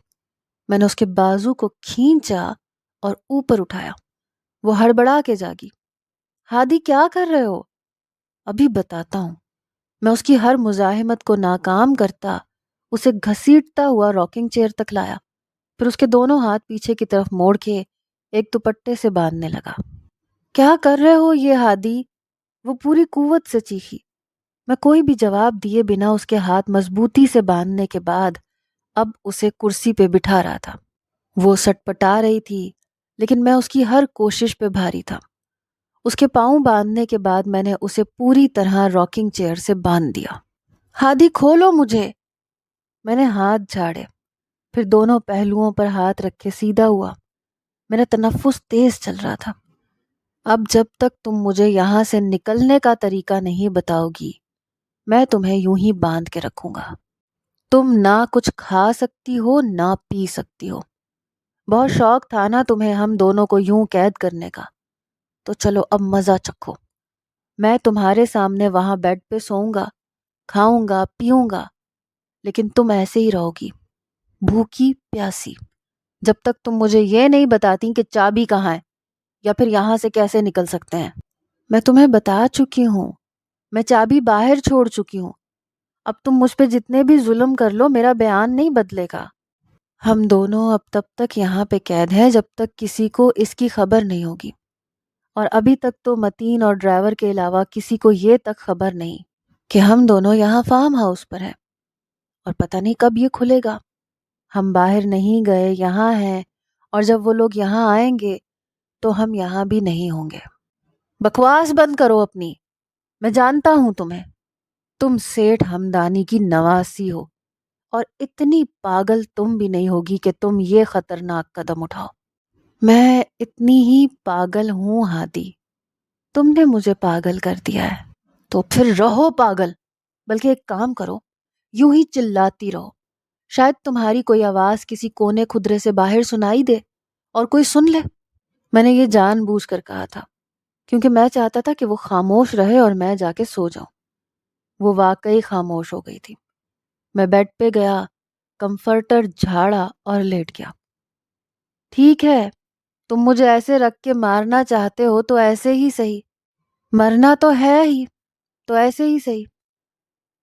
میں نے اس کے بازو کو کھینچا اور اوپر اٹھایا۔ وہ ہڑبڑا کے جاگی۔ ہادی کیا کر رہے ہو؟ ابھی بتاتا ہوں۔ میں اس کی ہر مزاحمت کو ناکام کرتا اسے گھسیٹتا ہوا راکنگ چیئر تک لایا، پھر اس کے دونوں ہاتھ پیچھے کی طرف موڑ کے ایک دوپٹے سے باندھنے لگا۔ کیا کر رہے ہو یہ ہادی؟ وہ پوری قوت سے چیخی۔ میں کوئی بھی جواب دیے بنا اس کے ہاتھ مضبوطی سے باندھنے کے بعد اب اسے کرسی پہ بٹھا رہا تھا۔ وہ سٹپٹا رہی تھی، لیکن میں اس کی ہر کوشش پہ بھاری تھا۔ اس کے پاؤں باندھنے کے بعد میں نے اسے پوری طرح راکنگ چیئر سے باندھ دیا۔ ہادی کھولو مجھے۔ میں نے ہاتھ جھاڑے، پھر دونوں پہلوؤں پر ہاتھ رکھ کے سیدھا ہوا۔ میرا تنفس تیز چل رہا تھا۔ اب جب تک تم مجھے یہاں سے نکلنے کا طریقہ نہیں بتاؤ گی، میں تمہیں یوں ہی باندھ کے رکھوں گا۔ تم نہ کچھ کھا سکتی ہو نہ پی سکتی ہو۔ بہت شوق تھا نا تمہیں ہم دونوں کو یوں قید کرنے کا، تو چلو اب مزہ چکھو۔ میں تمہارے سامنے وہاں بیڈ پہ سوؤں گا، کھاؤں گا، پیوں گا، لیکن تم ایسے ہی رہو گی، بھوکی پیاسی، جب تک تم مجھے یہ نہیں بتاتی کہ چابی کہاں ہے یا پھر یہاں سے کیسے نکل سکتے ہیں۔ میں تمہیں بتا چکی ہوں، میں چابی باہر چھوڑ چکی ہوں۔ اب تم مجھ پہ جتنے بھی ظلم کر لو، میرا بیان نہیں بدلے گا۔ ہم دونوں اب تب تک یہاں پہ قید ہیں جب تک کسی کو اس کی خبر نہیں ہوگی، اور ابھی تک تو متین اور ڈرائیور کے علاوہ کسی کو یہ تک خبر نہیں کہ ہم دونوں یہاں فارم ہاؤس پر ہیں، اور پتہ نہیں کب یہ کھلے گا۔ ہم باہر نہیں گئے، یہاں ہیں، اور جب وہ لوگ یہاں آئیں گے تو ہم یہاں بھی نہیں ہوں گے۔ بکواس بند کرو اپنی، میں جانتا ہوں تمہیں۔ تم سیٹھ ہمدانی کی نواسی ہو، اور اتنی پاگل تم بھی نہیں ہوگی کہ تم یہ خطرناک قدم اٹھاؤ۔ میں اتنی ہی پاگل ہوں ہادی، تم نے مجھے پاگل کر دیا ہے، تو پھر رہو پاگل۔ بلکہ ایک کام کرو، یوں ہی چلاتی رہو، شاید تمہاری کوئی آواز کسی کونے خدرے سے باہر سنائی دے اور کوئی سن لے۔ میں نے یہ جان بوجھ کر کہا تھا، کیونکہ میں چاہتا تھا کہ وہ خاموش رہے اور میں جا کے سو جاؤں۔ وہ واقعی خاموش ہو گئی تھی۔ میں بیڈ پہ گیا، کمفرٹر جھاڑا اور لیٹ گیا۔ ٹھیک ہے، تم مجھے ایسے رکھ کے مارنا چاہتے ہو تو ایسے ہی صحیح، مرنا تو ہے ہی، تو ایسے ہی صحیح۔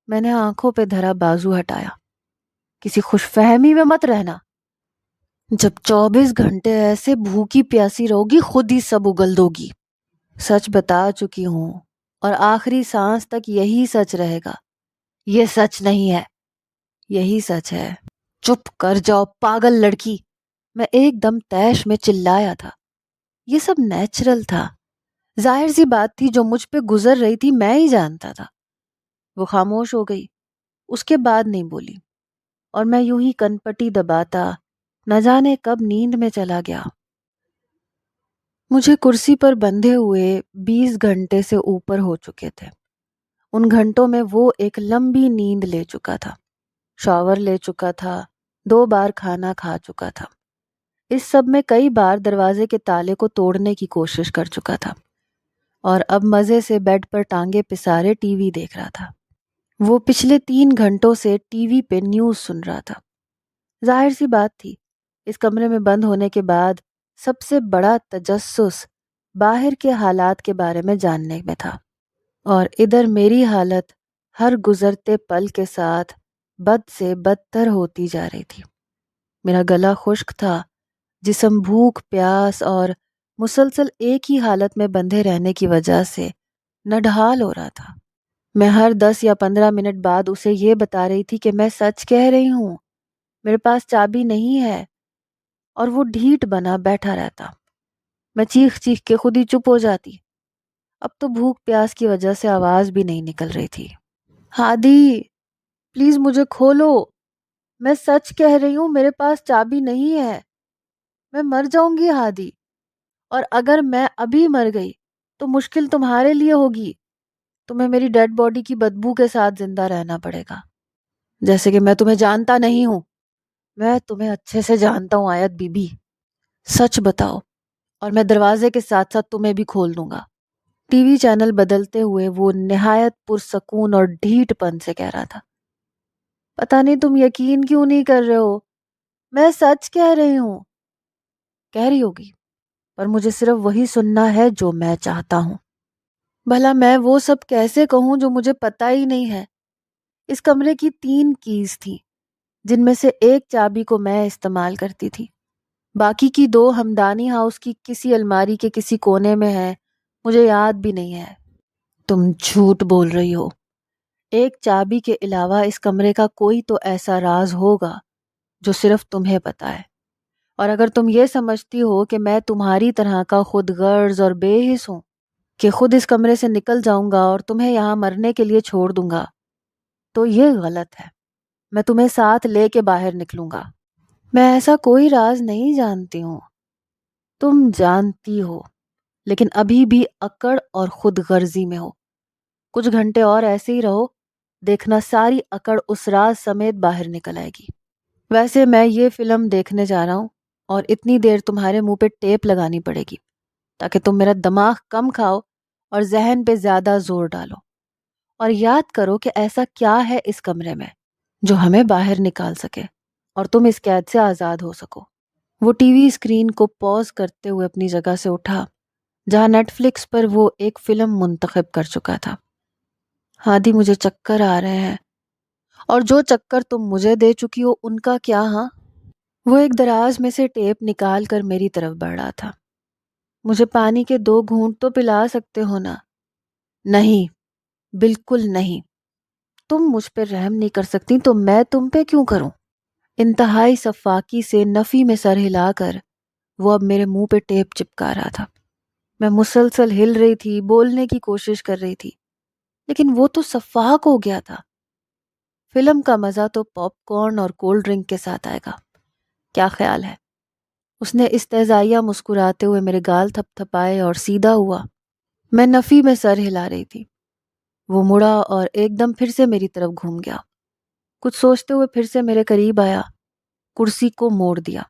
میں نے آنکھوں پہ دھرا بازو ہٹایا۔ کسی خوش فہمی میں مت رہنا، جب 24 گھنٹے ایسے بھوکی پیاسی رہوگی خود ہی سب اگل دوگی۔ سچ بتا چکی ہوں اور آخری سانس تک یہی سچ رہے گا۔ یہ سچ نہیں ہے، یہی سچ ہے۔ چپ کر جاؤ پاگل لڑکی، میں ایک دم طیش میں چلایا تھا۔ یہ سب نیچرل تھا، ظاہر سی بات تھی، جو مجھ پہ گزر رہی تھی میں ہی جانتا تھا۔ وہ خاموش ہو گئی، اس کے بعد نہیں بولی، اور میں یوں ہی کن پٹی دباتا نہ جانے کب نیند میں چلا گیا۔ مجھے کرسی پر بندھے ہوئے 20 گھنٹے سے اوپر ہو چکے تھے۔ ان گھنٹوں میں وہ ایک لمبی نیند لے چکا تھا، شاور لے چکا تھا، 2 بار کھانا کھا چکا تھا، اس سب میں کئی بار دروازے کے تالے کو توڑنے کی کوشش کر چکا تھا، اور اب مزے سے بیڈ پر ٹانگے پسارے ٹی وی دیکھ رہا تھا۔ وہ پچھلے 3 گھنٹوں سے ٹی وی پہ نیوز سن رہا تھا۔ ظاہر سی بات تھی، اس کمرے میں بند ہونے کے بعد سب سے بڑا تجسس باہر کے حالات کے بارے میں جاننے میں تھا، اور ادھر میری حالت ہر گزرتے پل کے ساتھ بد سے بدتر ہوتی جا رہی تھی۔ میرا گلا خشک تھا، جسم بھوک، پیاس اور مسلسل ایک ہی حالت میں بندھے رہنے کی وجہ سے نڈھال ہو رہا تھا۔ میں ہر 10 یا 15 منٹ بعد اسے یہ بتا رہی تھی کہ میں سچ کہہ رہی ہوں، میرے پاس چابی نہیں ہے، اور وہ ڈھیٹ بنا بیٹھا رہتا۔ میں چیخ چیخ کے خود ہی چپ ہو جاتی۔ اب تو بھوک پیاس کی وجہ سے آواز بھی نہیں نکل رہی تھی۔ ہادی، پلیز مجھے کھولو، میں سچ کہہ رہی ہوں، میرے پاس چابی نہیں ہے، میں مر جاؤں گی ہادی، اور اگر میں ابھی مر گئی تو مشکل تمہارے لیے ہوگی، تمہیں میری ڈیڈ باڈی کی بدبو کے ساتھ زندہ رہنا پڑے گا، جیسے کہ میں تمہیں جانتا نہیں ہوں۔ میں تمہیں اچھے سے جانتا ہوں آیت بی بی، سچ بتاؤ اور میں دروازے کے ساتھ ساتھ تمہیں بھی کھول دوں گا۔ ٹی وی چینل بدلتے ہوئے وہ نہایت پرسکون اور ڈھیٹ پن سے کہہ رہا تھا، پتہ نہیں تم یقین کیوں نہیں کر رہے ہو، میں سچ کہہ رہی ہوں۔ کہہ رہی ہوگی، پر مجھے صرف وہی سننا ہے جو میں چاہتا ہوں۔ بھلا میں وہ سب کیسے کہوں جو مجھے پتہ ہی نہیں ہے؟ اس کمرے کی 3 کیز تھیں، جن میں سے ایک چابی کو میں استعمال کرتی تھی، باقی کی 2 ہمدانی ہاؤس کی کسی الماری کے کسی کونے میں ہے، مجھے یاد بھی نہیں ہے۔ تم جھوٹ بول رہی ہو، ایک چابی کے علاوہ اس کمرے کا کوئی تو ایسا راز ہوگا جو صرف تمہیں پتہ ہے، اور اگر تم یہ سمجھتی ہو کہ میں تمہاری طرح کا خود غرض اور بے حس ہوں کہ خود اس کمرے سے نکل جاؤں گا اور تمہیں یہاں مرنے کے لیے چھوڑ دوں گا، تو یہ غلط ہے۔ میں تمہیں ساتھ لے کے باہر نکلوں گا۔ میں ایسا کوئی راز نہیں جانتی ہوں، تم جانتی ہو، لیکن ابھی بھی اکڑ اور خود غرضی میں ہو۔ کچھ گھنٹے اور ایسے ہی رہو، دیکھنا ساری اکڑ اس راز سمیت باہر نکل آئے گی۔ ویسے میں یہ فلم دیکھنے جا رہا ہوں، اور اتنی دیر تمہارے منہ پہ ٹیپ لگانی پڑے گی تاکہ تم میرا دماغ کم کھاؤ اور ذہن پہ زیادہ زور ڈالو، اور یاد کرو کہ ایسا کیا ہے اس کمرے میں جو ہمیں باہر نکال سکے اور تم اس قید سے آزاد ہو سکو۔ وہ ٹی وی اسکرین کو پاز کرتے ہوئے اپنی جگہ سے اٹھا جہاں نیٹ فلکس پر وہ ایک فلم منتخب کر چکا تھا۔ ہادی، مجھے چکر آ رہے ہیں، اور جو چکر تم مجھے دے چکی ہو ان کا کیا؟ ہاں؟ وہ ایک دراز میں سے ٹیپ نکال کر میری طرف بڑھ رہا تھا۔ مجھے پانی کے 2 گھونٹ تو پلا سکتے ہو نا؟ نہیں، بالکل نہیں۔ تم مجھ پہ رحم نہیں کر سکتی تو میں تم پہ کیوں کروں؟ انتہائی صفاقی سے نفی میں سر ہلا کر وہ اب میرے منہ پہ ٹیپ چپکا رہا تھا۔ میں مسلسل ہل رہی تھی، بولنے کی کوشش کر رہی تھی، لیکن وہ تو صفاق ہو گیا تھا۔ فلم کا مزہ تو پاپ کارن اور کولڈ ڈرنک کے ساتھ آئے گا، کیا خیال ہے؟ اس نے استہزائیہ مسکراتے ہوئے میرے گال تھپ تھپائے اور سیدھا ہوا۔ میں نفی میں سر ہلا رہی تھی۔ وہ مڑا اور ایک دم پھر سے میری طرف گھوم گیا۔ کچھ سوچتے ہوئے پھر سے میرے قریب آیا، کرسی کو موڑ دیا۔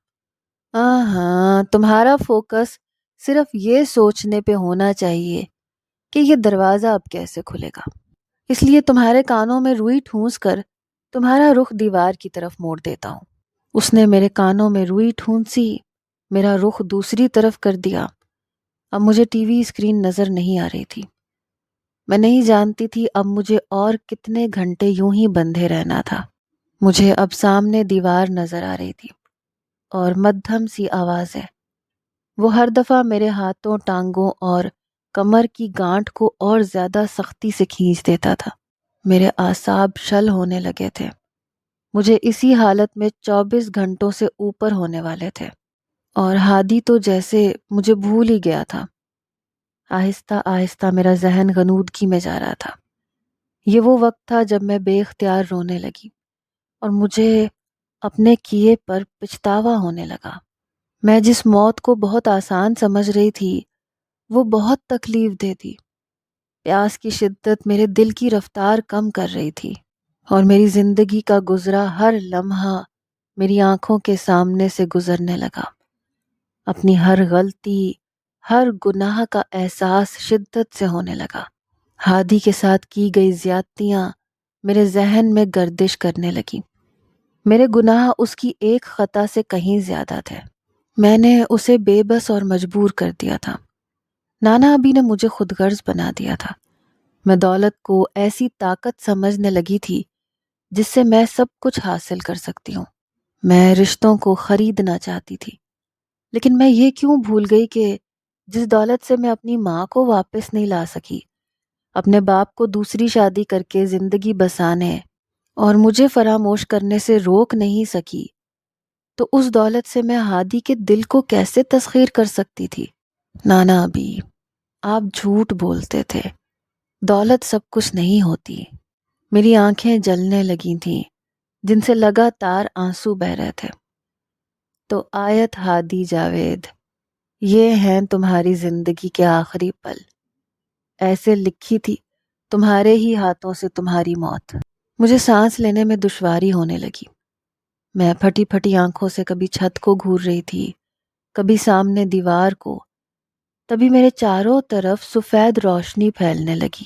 ہاں، تمہارا فوکس صرف یہ سوچنے پہ ہونا چاہیے کہ یہ دروازہ اب کیسے کھلے گا، اس لیے تمہارے کانوں میں روئی ٹھونس کر تمہارا رخ دیوار کی طرف موڑ دیتا ہوں۔ اس نے میرے کانوں میں روئی ٹھونسی، میرا رخ دوسری طرف کر دیا۔ اب مجھے ٹی وی اسکرین نظر نہیں آ رہی تھی۔ میں نہیں جانتی تھی اب مجھے اور کتنے گھنٹے یوں ہی بندھے رہنا تھا۔ مجھے اب سامنے دیوار نظر آ رہی تھی اور مدھم سی آوازیں۔ وہ ہر دفعہ میرے ہاتھوں، ٹانگوں اور کمر کی گانٹھ کو اور زیادہ سختی سے کھینچ دیتا تھا۔ میرے اعصاب شل ہونے لگے تھے۔ مجھے اسی حالت میں 24 گھنٹوں سے اوپر ہونے والے تھے، اور ہادی تو جیسے مجھے بھول ہی گیا تھا۔ آہستہ آہستہ میرا ذہن غنودگی میں جا رہا تھا۔ یہ وہ وقت تھا جب میں بے اختیار رونے لگی اور مجھے اپنے کیے پر پچھتاوا ہونے لگا۔ میں جس موت کو بہت آسان سمجھ رہی تھی وہ بہت تکلیف دہ تھی۔ پیاس کی شدت میرے دل کی رفتار کم کر رہی تھی، اور میری زندگی کا گزرا ہر لمحہ میری آنکھوں کے سامنے سے گزرنے لگا۔ اپنی ہر غلطی، ہر گناہ کا احساس شدت سے ہونے لگا۔ ہادی کے ساتھ کی گئی زیادتیاں میرے ذہن میں گردش کرنے لگیں۔ میرے گناہ اس کی ایک خطا سے کہیں زیادہ تھے۔ میں نے اسے بے بس اور مجبور کر دیا تھا۔ نانا ابی نے مجھے خود غرض بنا دیا تھا۔ میں دولت کو ایسی طاقت سمجھنے لگی تھی جس سے میں سب کچھ حاصل کر سکتی ہوں۔ میں رشتوں کو خریدنا چاہتی تھی، لیکن میں یہ کیوں بھول گئی کہ جس دولت سے میں اپنی ماں کو واپس نہیں لا سکی، اپنے باپ کو دوسری شادی کر کے زندگی بسانے اور مجھے فراموش کرنے سے روک نہیں سکی، تو اس دولت سے میں ہادی کے دل کو کیسے تسخیر کر سکتی تھی؟ نانا ابی، آپ جھوٹ بولتے تھے۔ دولت سب کچھ نہیں ہوتی۔ میری آنکھیں جلنے لگی تھیں جن سے لگاتار آنسو بہہ رہے تھے۔ تو آیت ہادی جاوید، یہ ہیں تمہاری زندگی کے آخری پل۔ ایسے لکھی تھی تمہارے ہی ہاتھوں سے تمہاری موت۔ مجھے سانس لینے میں دشواری ہونے لگی۔ میں پھٹی پھٹی آنکھوں سے کبھی چھت کو گھور رہی تھی، کبھی سامنے دیوار کو۔ تبھی میرے چاروں طرف سفید روشنی پھیلنے لگی،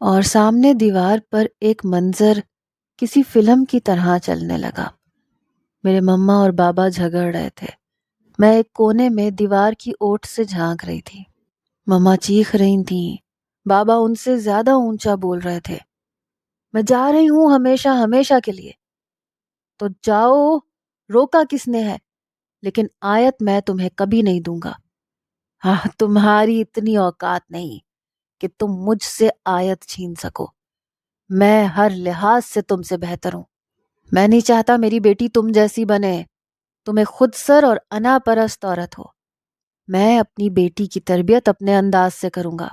اور سامنے دیوار پر ایک منظر کسی فلم کی طرح چلنے لگا۔ میرے مما اور بابا جھگڑ رہے تھے۔ میں ایک کونے میں دیوار کی اوٹ سے جھانک رہی تھی۔ مما چیخ رہی تھیں، بابا ان سے زیادہ اونچا بول رہے تھے، میں جا رہی ہوں ہمیشہ ہمیشہ کے لیے۔ تو جاؤ، روکا کس نے ہے؟ لیکن آیت میں تمہیں کبھی نہیں دوں گا۔ ہاں، تمہاری اتنی اوقات نہیں کہ تم مجھ سے آیت چھین سکو۔ میں ہر لحاظ سے تم سے بہتر ہوں۔ میں نہیں چاہتا میری بیٹی تم جیسی بنے، تمہیں خود سر اور انا پرست عورت ہو۔ میں اپنی بیٹی کی تربیت اپنے انداز سے کروں گا۔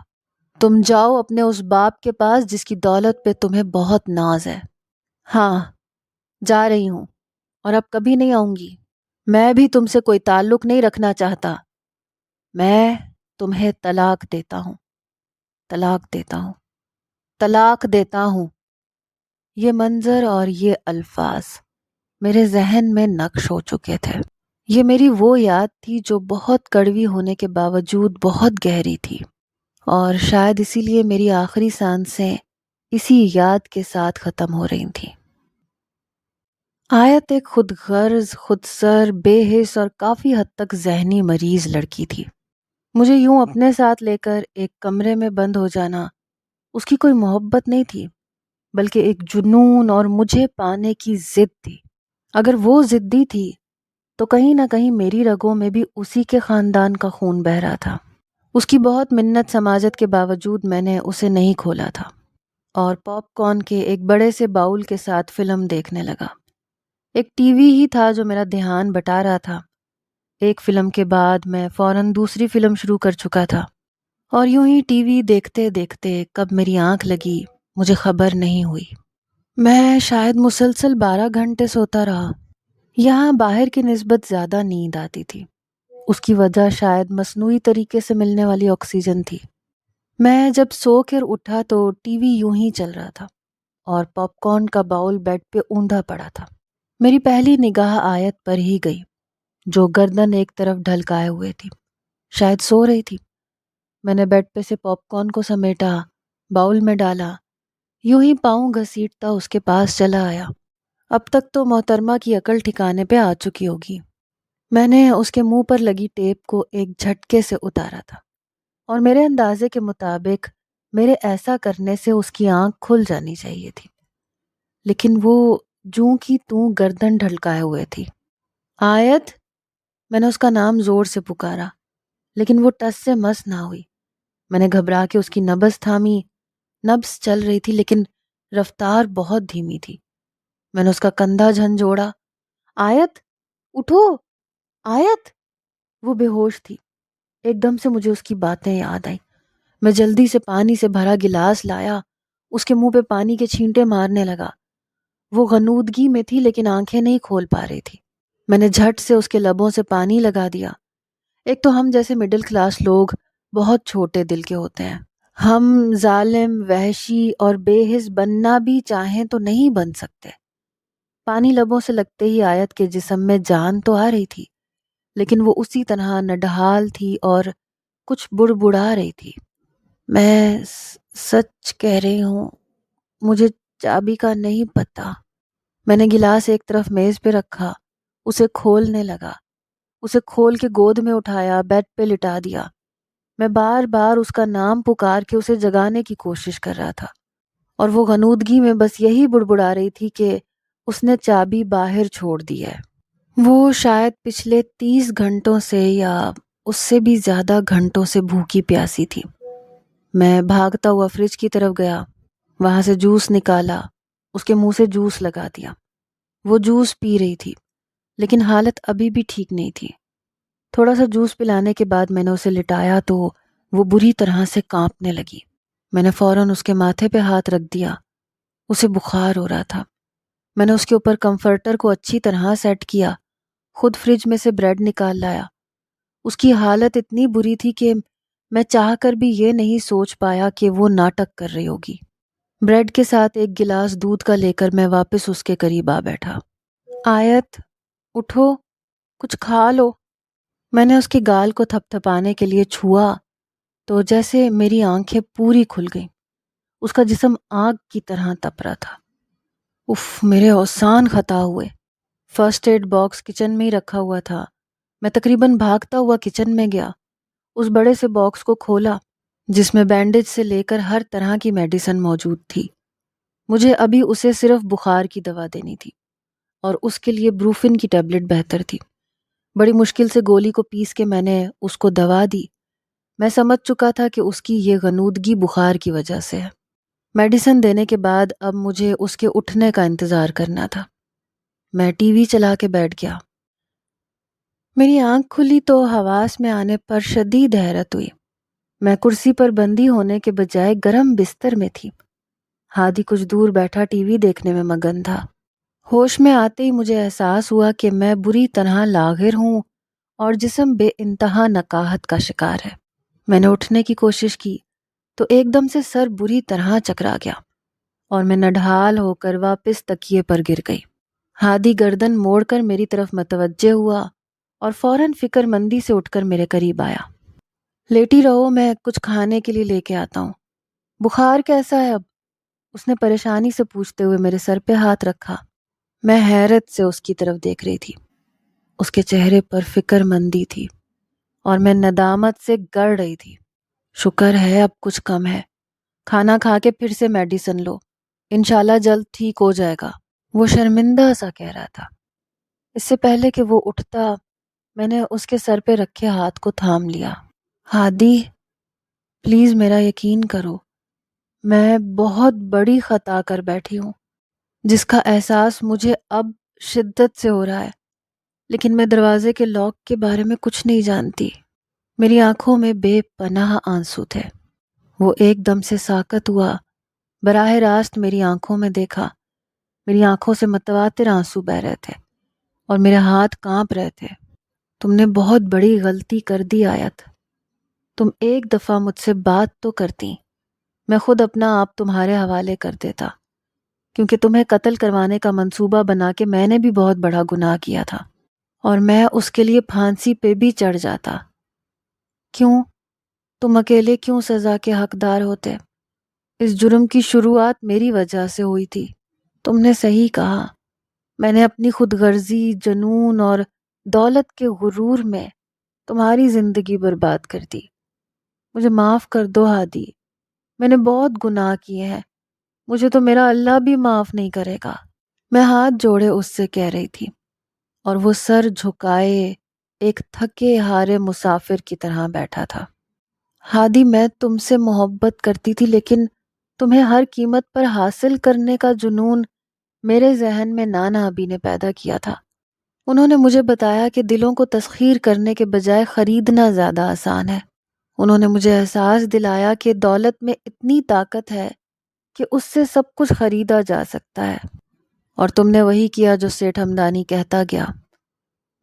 تم جاؤ اپنے اس باپ کے پاس جس کی دولت پہ تمہیں بہت ناز ہے۔ ہاں، جا رہی ہوں، اور اب کبھی نہیں آؤں گی۔ میں بھی تم سے کوئی تعلق نہیں رکھنا چاہتا۔ میں تمہیں طلاق دیتا ہوں، طلاق دیتا ہوں، طلاق دیتا ہوں۔ یہ منظر اور یہ الفاظ میرے ذہن میں نقش ہو چکے تھے۔ یہ میری وہ یاد تھی جو بہت کڑوی ہونے کے باوجود بہت گہری تھی، اور شاید اسی لیے میری آخری سانسیں اسی یاد کے ساتھ ختم ہو رہی تھیں۔ آیت ایک خود غرض، خود سر، بے حس اور کافی حد تک ذہنی مریض لڑکی تھی۔ مجھے یوں اپنے ساتھ لے کر ایک کمرے میں بند ہو جانا اس کی کوئی محبت نہیں تھی، بلکہ ایک جنون اور مجھے پانے کی ضد تھی۔ اگر وہ ضدی تھی تو کہیں نہ کہیں میری رگوں میں بھی اسی کے خاندان کا خون بہہ رہا تھا۔ اس کی بہت منت سماجت کے باوجود میں نے اسے نہیں کھولا تھا، اور پاپ کارن کے ایک بڑے سے باؤل کے ساتھ فلم دیکھنے لگا۔ ایک ٹی وی ہی تھا جو میرا دھیان بٹا رہا تھا۔ ایک فلم کے بعد میں فوراً دوسری فلم شروع کر چکا تھا، اور یوں ہی ٹی وی دیکھتے دیکھتے کب میری آنکھ لگی مجھے خبر نہیں ہوئی۔ میں شاید مسلسل 12 گھنٹے سوتا رہا۔ یہاں باہر کی نسبت زیادہ نیند آتی تھی۔ اس کی وجہ شاید مصنوعی طریقے سے ملنے والی آکسیجن تھی۔ میں جب سو کر اٹھا تو ٹی وی یوں ہی چل رہا تھا اور پاپ کارن کا باؤل بیڈ پہ اوندا پڑا تھا۔ میری پہلی نگاہ آیت پر ہی گئی، جو گردن ایک طرف ڈھلکائے ہوئے تھی، شاید سو رہی تھی۔ میں نے بیڈ پہ سے پاپ کارن کو سمیٹا، باؤل میں ڈالا، یوں ہی پاؤں گھسیٹتا اس کے پاس چلا آیا۔ اب تک تو محترمہ کی عقل ٹھکانے پہ آ چکی ہوگی۔ میں نے اس کے منہ پر لگی ٹیپ کو ایک جھٹکے سے اتارا تھا، اور میرے اندازے کے مطابق میرے ایسا کرنے سے اس کی آنکھ کھل جانی چاہیے تھی، لیکن وہ جوں کی توں گردن ڈھلکائے ہوئے تھی۔ آیت، میں نے اس کا نام زور سے پکارا، لیکن وہ ٹس سے مس نہ ہوئی۔ میں نے گھبرا کے اس کی نبض تھامی۔ نبض چل رہی تھی لیکن رفتار بہت دھیمی تھی۔ میں نے اس کا کندھا جھنجھوڑا، آیت اٹھو، آیت۔ وہ بے ہوش تھی۔ ایک دم سے مجھے اس کی باتیں یاد آئیں۔ میں جلدی سے پانی سے بھرا گلاس لایا، اس کے منہ پہ پانی کے چھینٹے مارنے لگا۔ وہ غنودگی میں تھی لیکن آنکھیں نہیں کھول پا رہی تھی۔ میں نے جھٹ سے اس کے لبوں سے پانی لگا دیا۔ ایک تو ہم جیسے مڈل کلاس لوگ بہت چھوٹے دل کے ہوتے ہیں۔ ہم ظالم، وحشی اور بے حس بننا بھی چاہیں تو نہیں بن سکتے۔ پانی لبوں سے لگتے ہی آیت کے جسم میں جان تو آ رہی تھی، لیکن وہ اسی طرح نڈھال تھی اور کچھ بڑبڑا رہی تھی۔ میں سچ کہہ رہی ہوں، مجھے چابی کا نہیں پتا۔ میں نے گلاس ایک طرف میز پہ رکھا، اسے کھولنے لگا، اسے کھول کے گود میں اٹھایا، بیڈ پہ لٹا دیا۔ میں بار بار اس کا نام پکار کے اسے جگانے کی کوشش کر رہا تھا، اور وہ غنودگی میں بس یہی بڑبڑا رہی تھی کہ اس نے چابی باہر چھوڑ دی ہے۔ وہ شاید پچھلے 30 گھنٹوں سے یا اس سے بھی زیادہ گھنٹوں سے بھوکی پیاسی تھی۔ میں بھاگتا ہوا فریج کی طرف گیا، وہاں سے جوس نکالا، اس کے منہ سے جوس لگا دیا۔ وہ جوس پی رہی تھی، لیکن حالت ابھی بھی ٹھیک نہیں تھی۔ تھوڑا سا جوس پلانے کے بعد میں نے اسے لٹایا تو وہ بری طرح سے کانپنے لگی۔ میں نے فوراً اس کے ماتھے پہ ہاتھ رکھ دیا۔ اسے بخار ہو رہا تھا۔ میں نے اس کے اوپر کمفرٹر کو اچھی طرح سیٹ کیا، خود فریج میں سے بریڈ نکال لایا۔ اس کی حالت اتنی بری تھی کہ میں چاہ کر بھی یہ نہیں سوچ پایا کہ وہ ناٹک کر رہی ہوگی۔ بریڈ کے ساتھ ایک گلاس دودھ کا لے کر میں واپس اس کے قریب آ بیٹھا۔ آیت اٹھو، کچھ کھا لو۔ میں نے اس کے گال کو تھپ تھپانے کے لیے چھوا تو جیسے میری آنکھیں پوری کھل گئیں۔ اس کا جسم آگ کی طرح تپ رہا تھا۔ اف، میرے اوسان خطا ہوئے۔ فرسٹ ایڈ باکس کچن میں ہی رکھا ہوا تھا۔ میں تقریباً بھاگتا ہوا کچن میں گیا، اس بڑے سے باکس کو کھولا جس میں بینڈیج سے لے کر ہر طرح کی میڈیسن موجود تھی۔ مجھے ابھی اسے صرف بخار کی دوا دینی تھی، اور اس کے لیے بروفن کی ٹیبلٹ بہتر تھی۔ بڑی مشکل سے گولی کو پیس کے میں نے اس کو دوا دی۔ میں سمجھ چکا تھا کہ اس کی یہ غنودگی بخار کی وجہ سے ہے۔ میڈیسن دینے کے بعد اب مجھے اس کے اٹھنے کا انتظار کرنا تھا۔ میں ٹی وی چلا کے بیٹھ گیا۔ میری آنکھ کھلی تو حواس میں آنے پر شدید حیرت ہوئی۔ میں کرسی پر بندھی ہونے کے بجائے گرم بستر میں تھی۔ ہادی کچھ دور بیٹھا ٹی وی دیکھنے میں مگن تھا۔ ہوش میں آتے ہی مجھے احساس ہوا کہ میں بری طرح لاغر ہوں اور جسم بے انتہا نقاہت کا شکار ہے۔ میں نے اٹھنے کی کوشش کی تو ایک دم سے سر بری طرح چکرا گیا اور میں نڈھال ہو کر واپس تکیے پر گر گئی۔ ہادی گردن موڑ کر میری طرف متوجہ ہوا اور فوراً فکر مندی سے اٹھ کر میرے قریب آیا۔ لیٹی رہو، میں کچھ کھانے کے لیے لے کے آتا ہوں۔ بخار کیسا ہے اب؟ اس نے پریشانی سے پوچھتے ہوئے میرے سر پہ ہاتھ رکھا۔ میں حیرت سے اس کی طرف دیکھ رہی تھی۔ اس کے چہرے پر فکر مندی تھی اور میں ندامت سے گڑ رہی تھی۔ شکر ہے اب کچھ کم ہے۔ کھانا کھا کے پھر سے میڈیسن لو، انشاءاللہ جلد ٹھیک ہو جائے گا، وہ شرمندہ سا کہہ رہا تھا۔ اس سے پہلے کہ وہ اٹھتا، میں نے اس کے سر پہ رکھے ہاتھ کو تھام لیا۔ ہادی، پلیز میرا یقین کرو، میں بہت بڑی خطا کر بیٹھی ہوں جس کا احساس مجھے اب شدت سے ہو رہا ہے، لیکن میں دروازے کے لاک کے بارے میں کچھ نہیں جانتی۔ میری آنکھوں میں بے پناہ آنسو تھے۔ وہ ایک دم سے ساکت ہوا، براہ راست میری آنکھوں میں دیکھا۔ میری آنکھوں سے متواتر آنسو بہہ رہے تھے اور میرے ہاتھ کانپ رہے تھے۔ تم نے بہت بڑی غلطی کر دی آیت، تم ایک دفعہ مجھ سے بات تو کرتی، میں خود اپنا آپ تمہارے حوالے کر دیتا، کیونکہ تمہیں قتل کروانے کا منصوبہ بنا کے میں نے بھی بہت بڑا گناہ کیا تھا، اور میں اس کے لیے پھانسی پہ بھی چڑھ جاتا۔ کیوں؟ تم اکیلے کیوں سزا کے حقدار ہوتے؟ اس جرم کی شروعات میری وجہ سے ہوئی تھی۔ تم نے صحیح کہا، میں نے اپنی خود غرضی، جنون اور دولت کے غرور میں تمہاری زندگی برباد کر دی۔ مجھے معاف کر دو ہادی، میں نے بہت گناہ کیے ہیں، مجھے تو میرا اللہ بھی معاف نہیں کرے گا۔ میں ہاتھ جوڑے اس سے کہہ رہی تھی، اور وہ سر جھکائے ایک تھکے ہارے مسافر کی طرح بیٹھا تھا۔ ہادی، میں تم سے محبت کرتی تھی، لیکن تمہیں ہر قیمت پر حاصل کرنے کا جنون میرے ذہن میں نانا ابی نے پیدا کیا تھا۔ انہوں نے مجھے بتایا کہ دلوں کو تسخیر کرنے کے بجائے خریدنا زیادہ آسان ہے۔ انہوں نے مجھے احساس دلایا کہ دولت میں اتنی طاقت ہے کہ اس سے سب کچھ خریدا جا سکتا ہے، اور تم نے وہی کیا جو سیٹھ ہمدانی کہتا گیا۔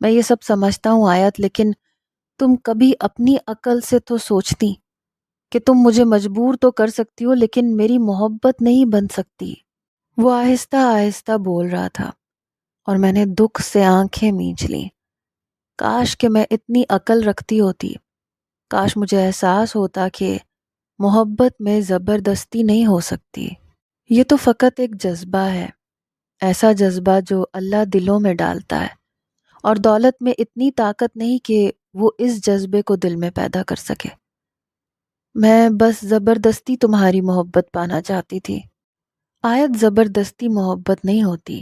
میں یہ سب سمجھتا ہوں آیت، لیکن تم کبھی اپنی عقل سے تو سوچتی کہ تم مجھے مجبور تو کر سکتی ہو، لیکن میری محبت نہیں بن سکتی۔ وہ آہستہ آہستہ بول رہا تھا، اور میں نے دکھ سے آنکھیں مینچ لیں۔ کاش کہ میں اتنی عقل رکھتی ہوتی، کاش مجھے احساس ہوتا کہ محبت میں زبردستی نہیں ہو سکتی۔ یہ تو فقط ایک جذبہ ہے، ایسا جذبہ جو اللہ دلوں میں ڈالتا ہے، اور دولت میں اتنی طاقت نہیں کہ وہ اس جذبے کو دل میں پیدا کر سکے۔ میں بس زبردستی تمہاری محبت پانا چاہتی تھی۔ آیت، زبردستی محبت نہیں ہوتی،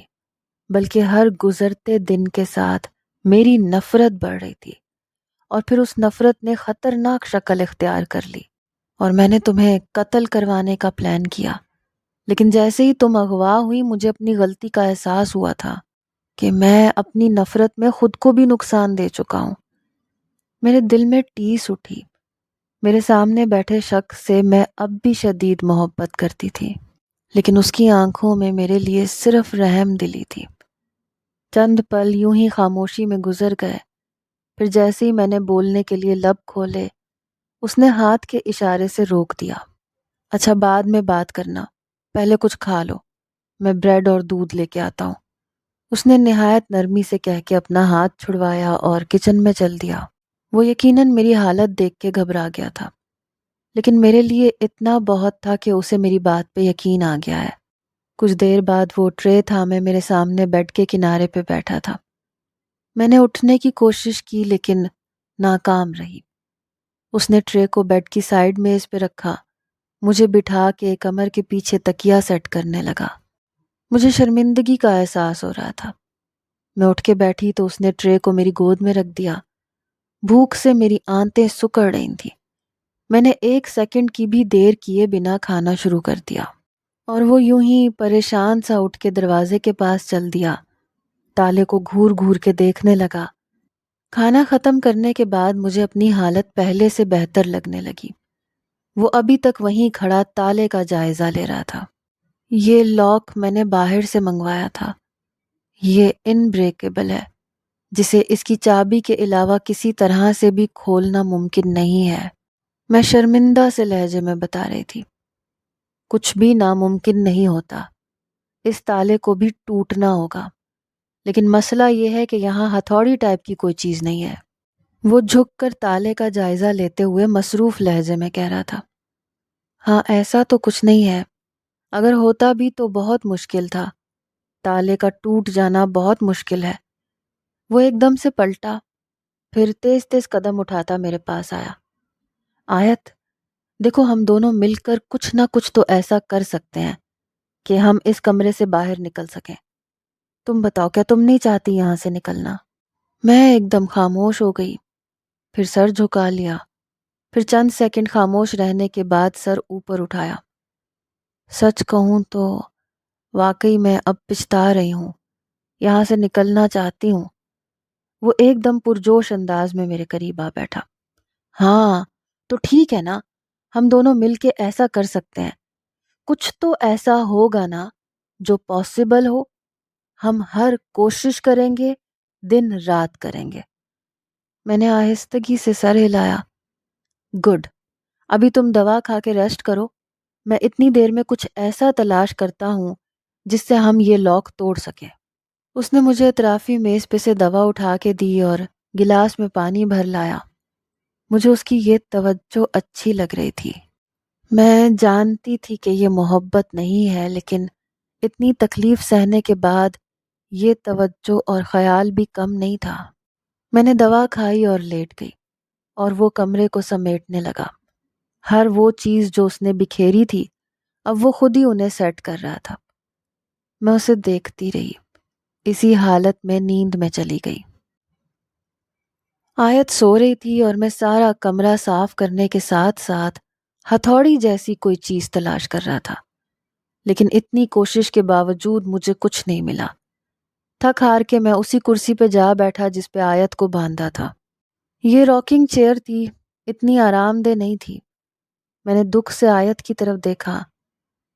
بلکہ ہر گزرتے دن کے ساتھ میری نفرت بڑھ رہی تھی، اور پھر اس نفرت نے خطرناک شکل اختیار کر لی، اور میں نے تمہیں قتل کروانے کا پلان کیا۔ لیکن جیسے ہی تم اغوا ہوئی، مجھے اپنی غلطی کا احساس ہوا تھا کہ میں اپنی نفرت میں خود کو بھی نقصان دے چکا ہوں۔ میرے دل میں ٹیس اٹھی۔ میرے سامنے بیٹھے شخص سے میں اب بھی شدید محبت کرتی تھی، لیکن اس کی آنکھوں میں میرے لیے صرف رحم دلی تھی۔ چند پل یوں ہی خاموشی میں گزر گئے، پھر جیسے ہی میں نے بولنے کے لیے لب کھولے، اس نے ہاتھ کے اشارے سے روک دیا۔ اچھا، بعد میں بات کرنا، پہلے کچھ کھا لو، میں بریڈ اور دودھ لے کے آتا ہوں۔ اس نے نہایت نرمی سے کہہ کے اپنا ہاتھ چھڑوایا اور کچن میں چل دیا۔ وہ یقیناً میری حالت دیکھ کے گھبرا گیا تھا، لیکن میرے لیے اتنا بہت تھا کہ اسے میری بات پہ یقین آ گیا ہے۔ کچھ دیر بعد وہ ٹرے تھامے میرے سامنے بیڈ کے کنارے پہ بیٹھا تھا۔ میں نے اٹھنے کی کوشش کی، لیکن ناکام رہی۔ اس نے ٹرے کو بیڈ کی سائیڈ میز پہ رکھا، مجھے بٹھا کے کمر کے پیچھے تکیا سیٹ کرنے لگا۔ مجھے شرمندگی کا احساس ہو رہا تھا۔ میں اٹھ کے بیٹھی تو اس نے ٹرے کو میری گود میں رکھ دیا۔ بھوک سے میری آنتیں سکڑ رہی تھیں۔ میں نے 1 سیکنڈ کی بھی دیر کیے بنا کھانا شروع کر دیا، اور وہ یوں ہی پریشان سا اٹھ کے دروازے کے پاس چل دیا، تالے کو گھور گھور کے دیکھنے لگا۔ کھانا ختم کرنے کے بعد مجھے اپنی حالت پہلے سے بہتر لگنے لگی۔ وہ ابھی تک وہیں کھڑا تالے کا جائزہ لے رہا تھا۔ یہ لاک میں نے باہر سے منگوایا تھا، یہ انبریکیبل ہے، جسے اس کی چابی کے علاوہ کسی طرح سے بھی کھولنا ممکن نہیں ہے۔ میں شرمندہ سے لہجے میں بتا رہی تھی، کچھ بھی ناممکن نہیں ہوتا، اس تالے کو بھی ٹوٹنا ہوگا، لیکن مسئلہ یہ ہے کہ یہاں ہتھوڑی ٹائپ کی کوئی چیز نہیں ہے۔ وہ جھک کر تالے کا جائزہ لیتے ہوئے مصروف لہجے میں کہہ رہا تھا، ہاں ایسا تو کچھ نہیں ہے، اگر ہوتا بھی تو بہت مشکل تھا، تالے کا ٹوٹ جانا بہت مشکل ہے۔ وہ ایک دم سے پلٹا، پھر تیز تیز قدم اٹھاتا میرے پاس آیا۔ آیت، دیکھو، ہم دونوں مل کر کچھ نہ کچھ تو ایسا کر سکتے ہیں کہ ہم اس کمرے سے باہر نکل سکیں۔ تم بتاؤ، کیا تم نہیں چاہتی یہاں سے نکلنا؟ میں ایک دم خاموش ہو گئی، پھر سر جھکا لیا، پھر چند سیکنڈ خاموش رہنے کے بعد سر اوپر اٹھایا۔ سچ کہوں تو واقعی میں اب پچھتا رہی ہوں، یہاں سے نکلنا چاہتی ہوں۔ وہ ایک دم پرجوش انداز میں میرے قریب آ بیٹھا۔ ہاں تو ٹھیک ہے نا، ہم دونوں مل کے ایسا کر سکتے ہیں، کچھ تو ایسا ہوگا نا جو پاسبل ہو، ہم ہر کوشش کریں گے، دن رات کریں گے۔ میں نے آہستگی سے سر ہلایا۔ گڈ، ابھی تم دوا کھا کے ریسٹ کرو، میں اتنی دیر میں کچھ ایسا تلاش کرتا ہوں جس سے ہم یہ لاک توڑ سکیں۔ اس نے مجھے اطرافی میز پہ سے دوا اٹھا کے دی اور گلاس میں پانی بھر لایا۔ مجھے اس کی یہ توجہ اچھی لگ رہی تھی۔ میں جانتی تھی کہ یہ محبت نہیں ہے، لیکن اتنی تکلیف سہنے کے بعد یہ توجہ اور خیال بھی کم نہیں تھا۔ میں نے دوا کھائی اور لیٹ گئی اور وہ کمرے کو سمیٹنے لگا۔ ہر وہ چیز جو اس نے بکھیری تھی اب وہ خود ہی انہیں سیٹ کر رہا تھا۔ میں اسے دیکھتی رہی، اسی حالت میں نیند میں چلی گئی۔ آیت سو رہی تھی اور میں سارا کمرہ صاف کرنے کے ساتھ ساتھ ہتھوڑی جیسی کوئی چیز تلاش کر رہا تھا، لیکن اتنی کوشش کے باوجود مجھے کچھ نہیں ملا۔ تھک ہار کے میں اسی کرسی پہ جا بیٹھا جس پہ آیت کو باندھا تھا۔ یہ راکنگ چیئر تھی، اتنی آرام دہ نہیں تھی۔ میں نے دکھ سے آیت کی طرف دیکھا،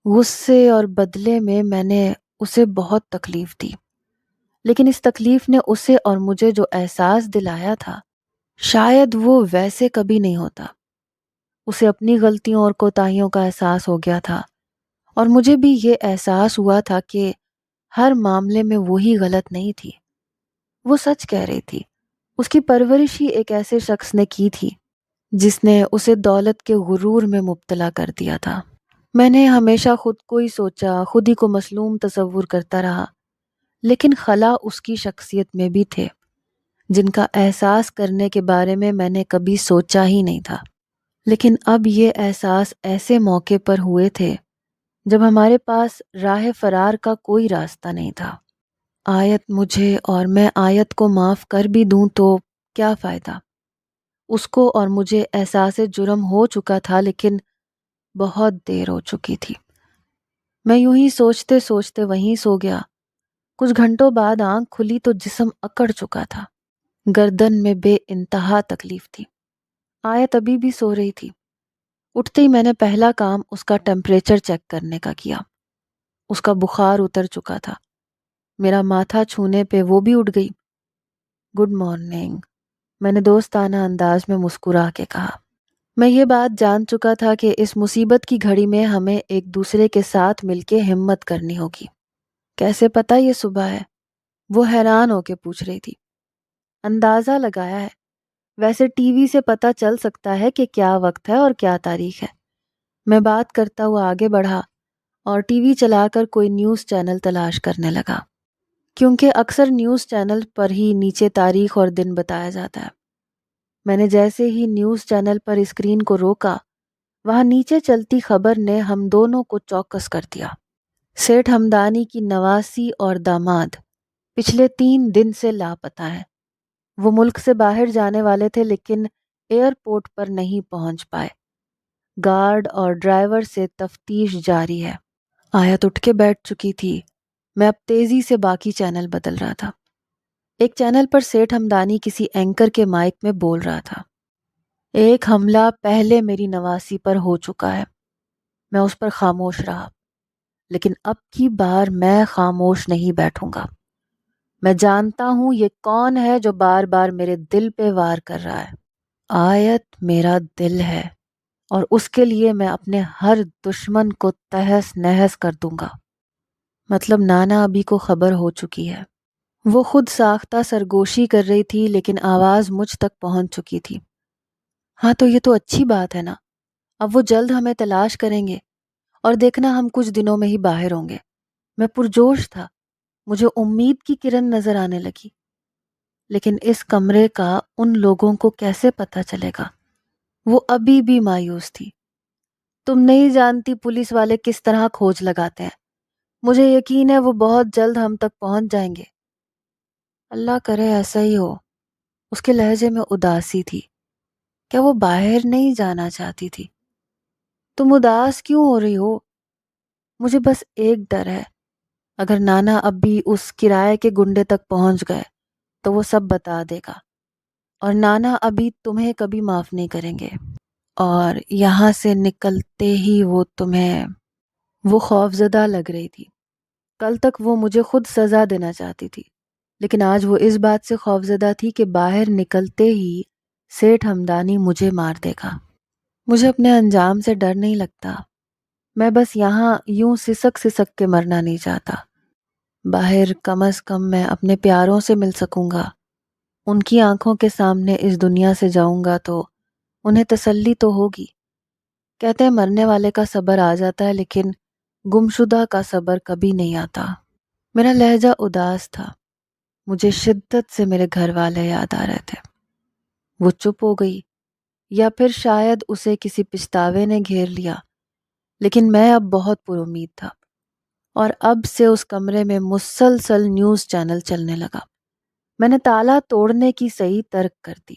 غصے اور بدلے میں نے اسے بہت تکلیف دی، لیکن اس تکلیف نے اسے اور مجھے جو احساس دلایا تھا شاید وہ ویسے کبھی نہیں ہوتا۔ اسے اپنی غلطیوں اور کوتاہیوں کا احساس ہو گیا تھا، اور مجھے بھی یہ احساس ہوا تھا کہ ہر معاملے میں وہی غلط نہیں تھی۔ وہ سچ کہہ رہی تھی، اس کی پرورش ہی ایک ایسے شخص نے کی تھی جس نے اسے دولت کے غرور میں مبتلا کر دیا تھا۔ میں نے ہمیشہ خود کو ہی سوچا، خود ہی کو مظلوم تصور کرتا رہا، لیکن خلا اس کی شخصیت میں بھی تھے جن کا احساس کرنے کے بارے میں نے کبھی سوچا ہی نہیں تھا۔ لیکن اب یہ احساس ایسے موقع پر ہوئے تھے جب ہمارے پاس راہ فرار کا کوئی راستہ نہیں تھا۔ آیت مجھے اور میں آیت کو معاف کر بھی دوں تو کیا فائدہ؟ اس کو اور مجھے احساس جرم ہو چکا تھا، لیکن بہت دیر ہو چکی تھی۔ میں یوں ہی سوچتے سوچتے وہیں سو گیا۔ کچھ گھنٹوں بعد آنکھ کھلی تو جسم اکڑ چکا تھا، گردن میں بے انتہا تکلیف تھی۔ آیت ابھی بھی سو رہی تھی۔ اٹھتے ہی میں نے پہلا کام اس کا ٹیمپریچر چیک کرنے کا کیا۔ اس کا بخار اتر چکا تھا۔ میرا ماتھا چھونے پہ وہ بھی اٹھ گئی۔ گڈ مارننگ، میں نے دوستانہ انداز میں مسکرا کے کہا۔ میں یہ بات جان چکا تھا کہ اس مصیبت کی گھڑی میں ہمیں ایک دوسرے کے ساتھ مل کے ہمت کرنی ہوگی۔ کیسے پتہ یہ صبح ہے؟ وہ حیران ہو کے پوچھ رہی تھی۔ اندازہ لگایا ہے، ویسے ٹی وی سے پتہ چل سکتا ہے کہ کیا وقت ہے اور کیا تاریخ ہے۔ میں بات کرتا ہوا آگے بڑھا اور ٹی وی چلا کر کوئی نیوز چینل تلاش کرنے لگا، کیونکہ اکثر نیوز چینل پر ہی نیچے تاریخ اور دن بتایا جاتا ہے۔ میں نے جیسے ہی نیوز چینل پر اسکرین کو روکا، وہاں نیچے چلتی خبر نے ہم دونوں کو چوکس کر دیا۔ سیٹھ ہمدانی کی نواسی اور داماد پچھلے 3 دن سے لاپتہ ہیں۔ وہ ملک سے باہر جانے والے تھے لیکن ایئرپورٹ پر نہیں پہنچ پائے۔ گارڈ اور ڈرائیور سے تفتیش جاری ہے۔ آیت اٹھ کے بیٹھ چکی تھی۔ میں اب تیزی سے باقی چینل بدل رہا تھا۔ ایک چینل پر سیٹھ ہمدانی کسی اینکر کے مائک میں بول رہا تھا، ایک حملہ پہلے میری نواسی پر ہو چکا ہے۔ میں اس پر خاموش رہا، لیکن اب کی بار میں خاموش نہیں بیٹھوں گا۔ میں جانتا ہوں یہ کون ہے جو بار بار میرے دل پہ وار کر رہا ہے۔ آیت میرا دل ہے، اور اس کے لیے میں اپنے ہر دشمن کو تہس نہس کر دوں گا۔ مطلب نانا ابھی کو خبر ہو چکی ہے۔ وہ خود ساختہ سرگوشی کر رہی تھی، لیکن آواز مجھ تک پہنچ چکی تھی۔ ہاں تو یہ تو اچھی بات ہے نا، اب وہ جلد ہمیں تلاش کریں گے اور دیکھنا ہم کچھ دنوں میں ہی باہر ہوں گے۔ میں پرجوش تھا، مجھے امید کی کرن نظر آنے لگی۔ لیکن اس کمرے کا ان لوگوں کو کیسے پتہ چلے گا؟ وہ ابھی بھی مایوس تھی۔ تم نہیں جانتی پولیس والے کس طرح کھوج لگاتے ہیں۔ مجھے یقین ہے وہ بہت جلد ہم تک پہنچ جائیں گے۔ اللہ کرے ایسا ہی ہو۔ اس کے لہجے میں اداسی تھی۔ کیا وہ باہر نہیں جانا چاہتی تھی؟ تم اداس کیوں ہو رہی ہو؟ مجھے بس ایک ڈر ہے، اگر نانا اب بھی اس کرائے کے گنڈے تک پہنچ گئے تو وہ سب بتا دے گا، اور نانا ابھی تمہیں کبھی معاف نہیں کریں گے، اور یہاں سے نکلتے ہی وہ تمہیں… وہ خوفزدہ لگ رہی تھی۔ کل تک وہ مجھے خود سزا دینا چاہتی تھی، لیکن آج وہ اس بات سے خوفزدہ تھی کہ باہر نکلتے ہی سیٹھ ہمدانی مجھے مار دے گا۔ مجھے اپنے انجام سے ڈر نہیں لگتا، میں بس یہاں یوں سسک سسک کے مرنا نہیں چاہتا۔ باہر کم از کم میں اپنے پیاروں سے مل سکوں گا، ان کی آنکھوں کے سامنے اس دنیا سے جاؤں گا تو انہیں تسلی تو ہوگی۔ کہتے ہیں مرنے والے کا صبر آ جاتا ہے لیکن گمشدہ کا صبر کبھی نہیں آتا۔ میرا لہجہ اداس تھا، مجھے شدت سے میرے گھر والے یاد آ رہے تھے۔ وہ چپ ہو گئی، یا پھر شاید اسے کسی پچھتاوے نے گھیر لیا، لیکن میں اب بہت پر امید تھا، اور اب سے اس کمرے میں مسلسل نیوز چینل چلنے لگا۔ میں نے تالا توڑنے کی صحیح ترک کر دی،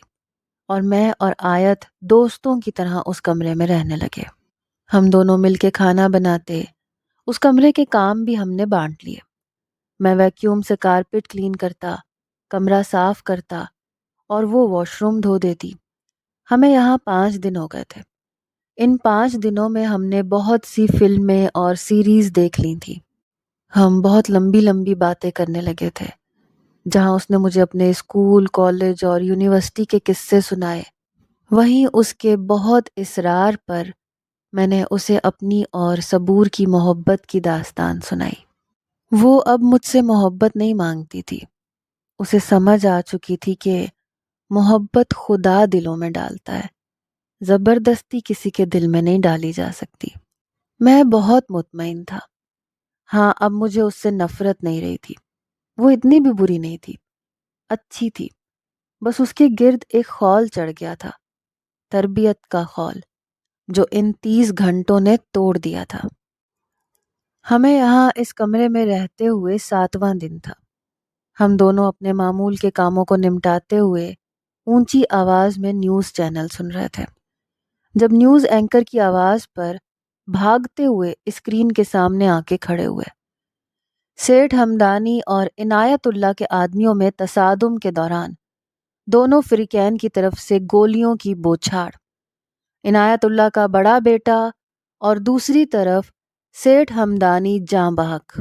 اور میں اور آیت دوستوں کی طرح اس کمرے میں رہنے لگے۔ ہم دونوں مل کے کھانا بناتے، اس کمرے کے کام بھی ہم نے بانٹ لیے۔ میں ویکیوم سے کارپٹ کلین کرتا، کمرہ صاف کرتا، اور وہ واش روم دھو دیتی۔ ہمیں یہاں 5 دن ہو گئے تھے۔ ان 5 دنوں میں ہم نے بہت سی فلمیں اور سیریز دیکھ لی تھی۔ ہم بہت لمبی لمبی باتیں کرنے لگے تھے، جہاں اس نے مجھے اپنے اسکول، کالج اور یونیورسٹی کے قصے سنائے، وہیں اس کے بہت اصرار پر میں نے اسے اپنی اور صبور کی محبت کی داستان سنائی۔ وہ اب مجھ سے محبت نہیں مانگتی تھی، اسے سمجھ آ چکی تھی کہ محبت خدا دلوں میں ڈالتا ہے، زبردستی کسی کے دل میں نہیں ڈالی جا سکتی۔ میں بہت مطمئن تھا۔ ہاں، اب مجھے اس سے نفرت نہیں رہی تھی۔ وہ اتنی بھی بری نہیں تھی، اچھی تھی، بس اس کے گرد ایک خول چڑھ گیا تھا، تربیت کا خول، جو ان 30 گھنٹوں نے توڑ دیا تھا۔ ہمیں یہاں اس کمرے میں رہتے ہوئے 7واں دن تھا۔ ہم دونوں اپنے معمول کے کاموں کو نمٹاتے ہوئے اونچی آواز میں نیوز چینل سن رہے تھے، جب نیوز اینکر کی آواز پر بھاگتے ہوئے اسکرین کے سامنے آ کے کھڑے ہوئے۔ سیٹھ ہمدانی اور عنایت اللہ کے آدمیوں میں تصادم کے دوران دونوں فریقین کی طرف سے گولیوں کی بوچھاڑ۔ عنایت اللہ کا بڑا بیٹا اور دوسری طرف سیٹھ ہمدانی جاں بحق۔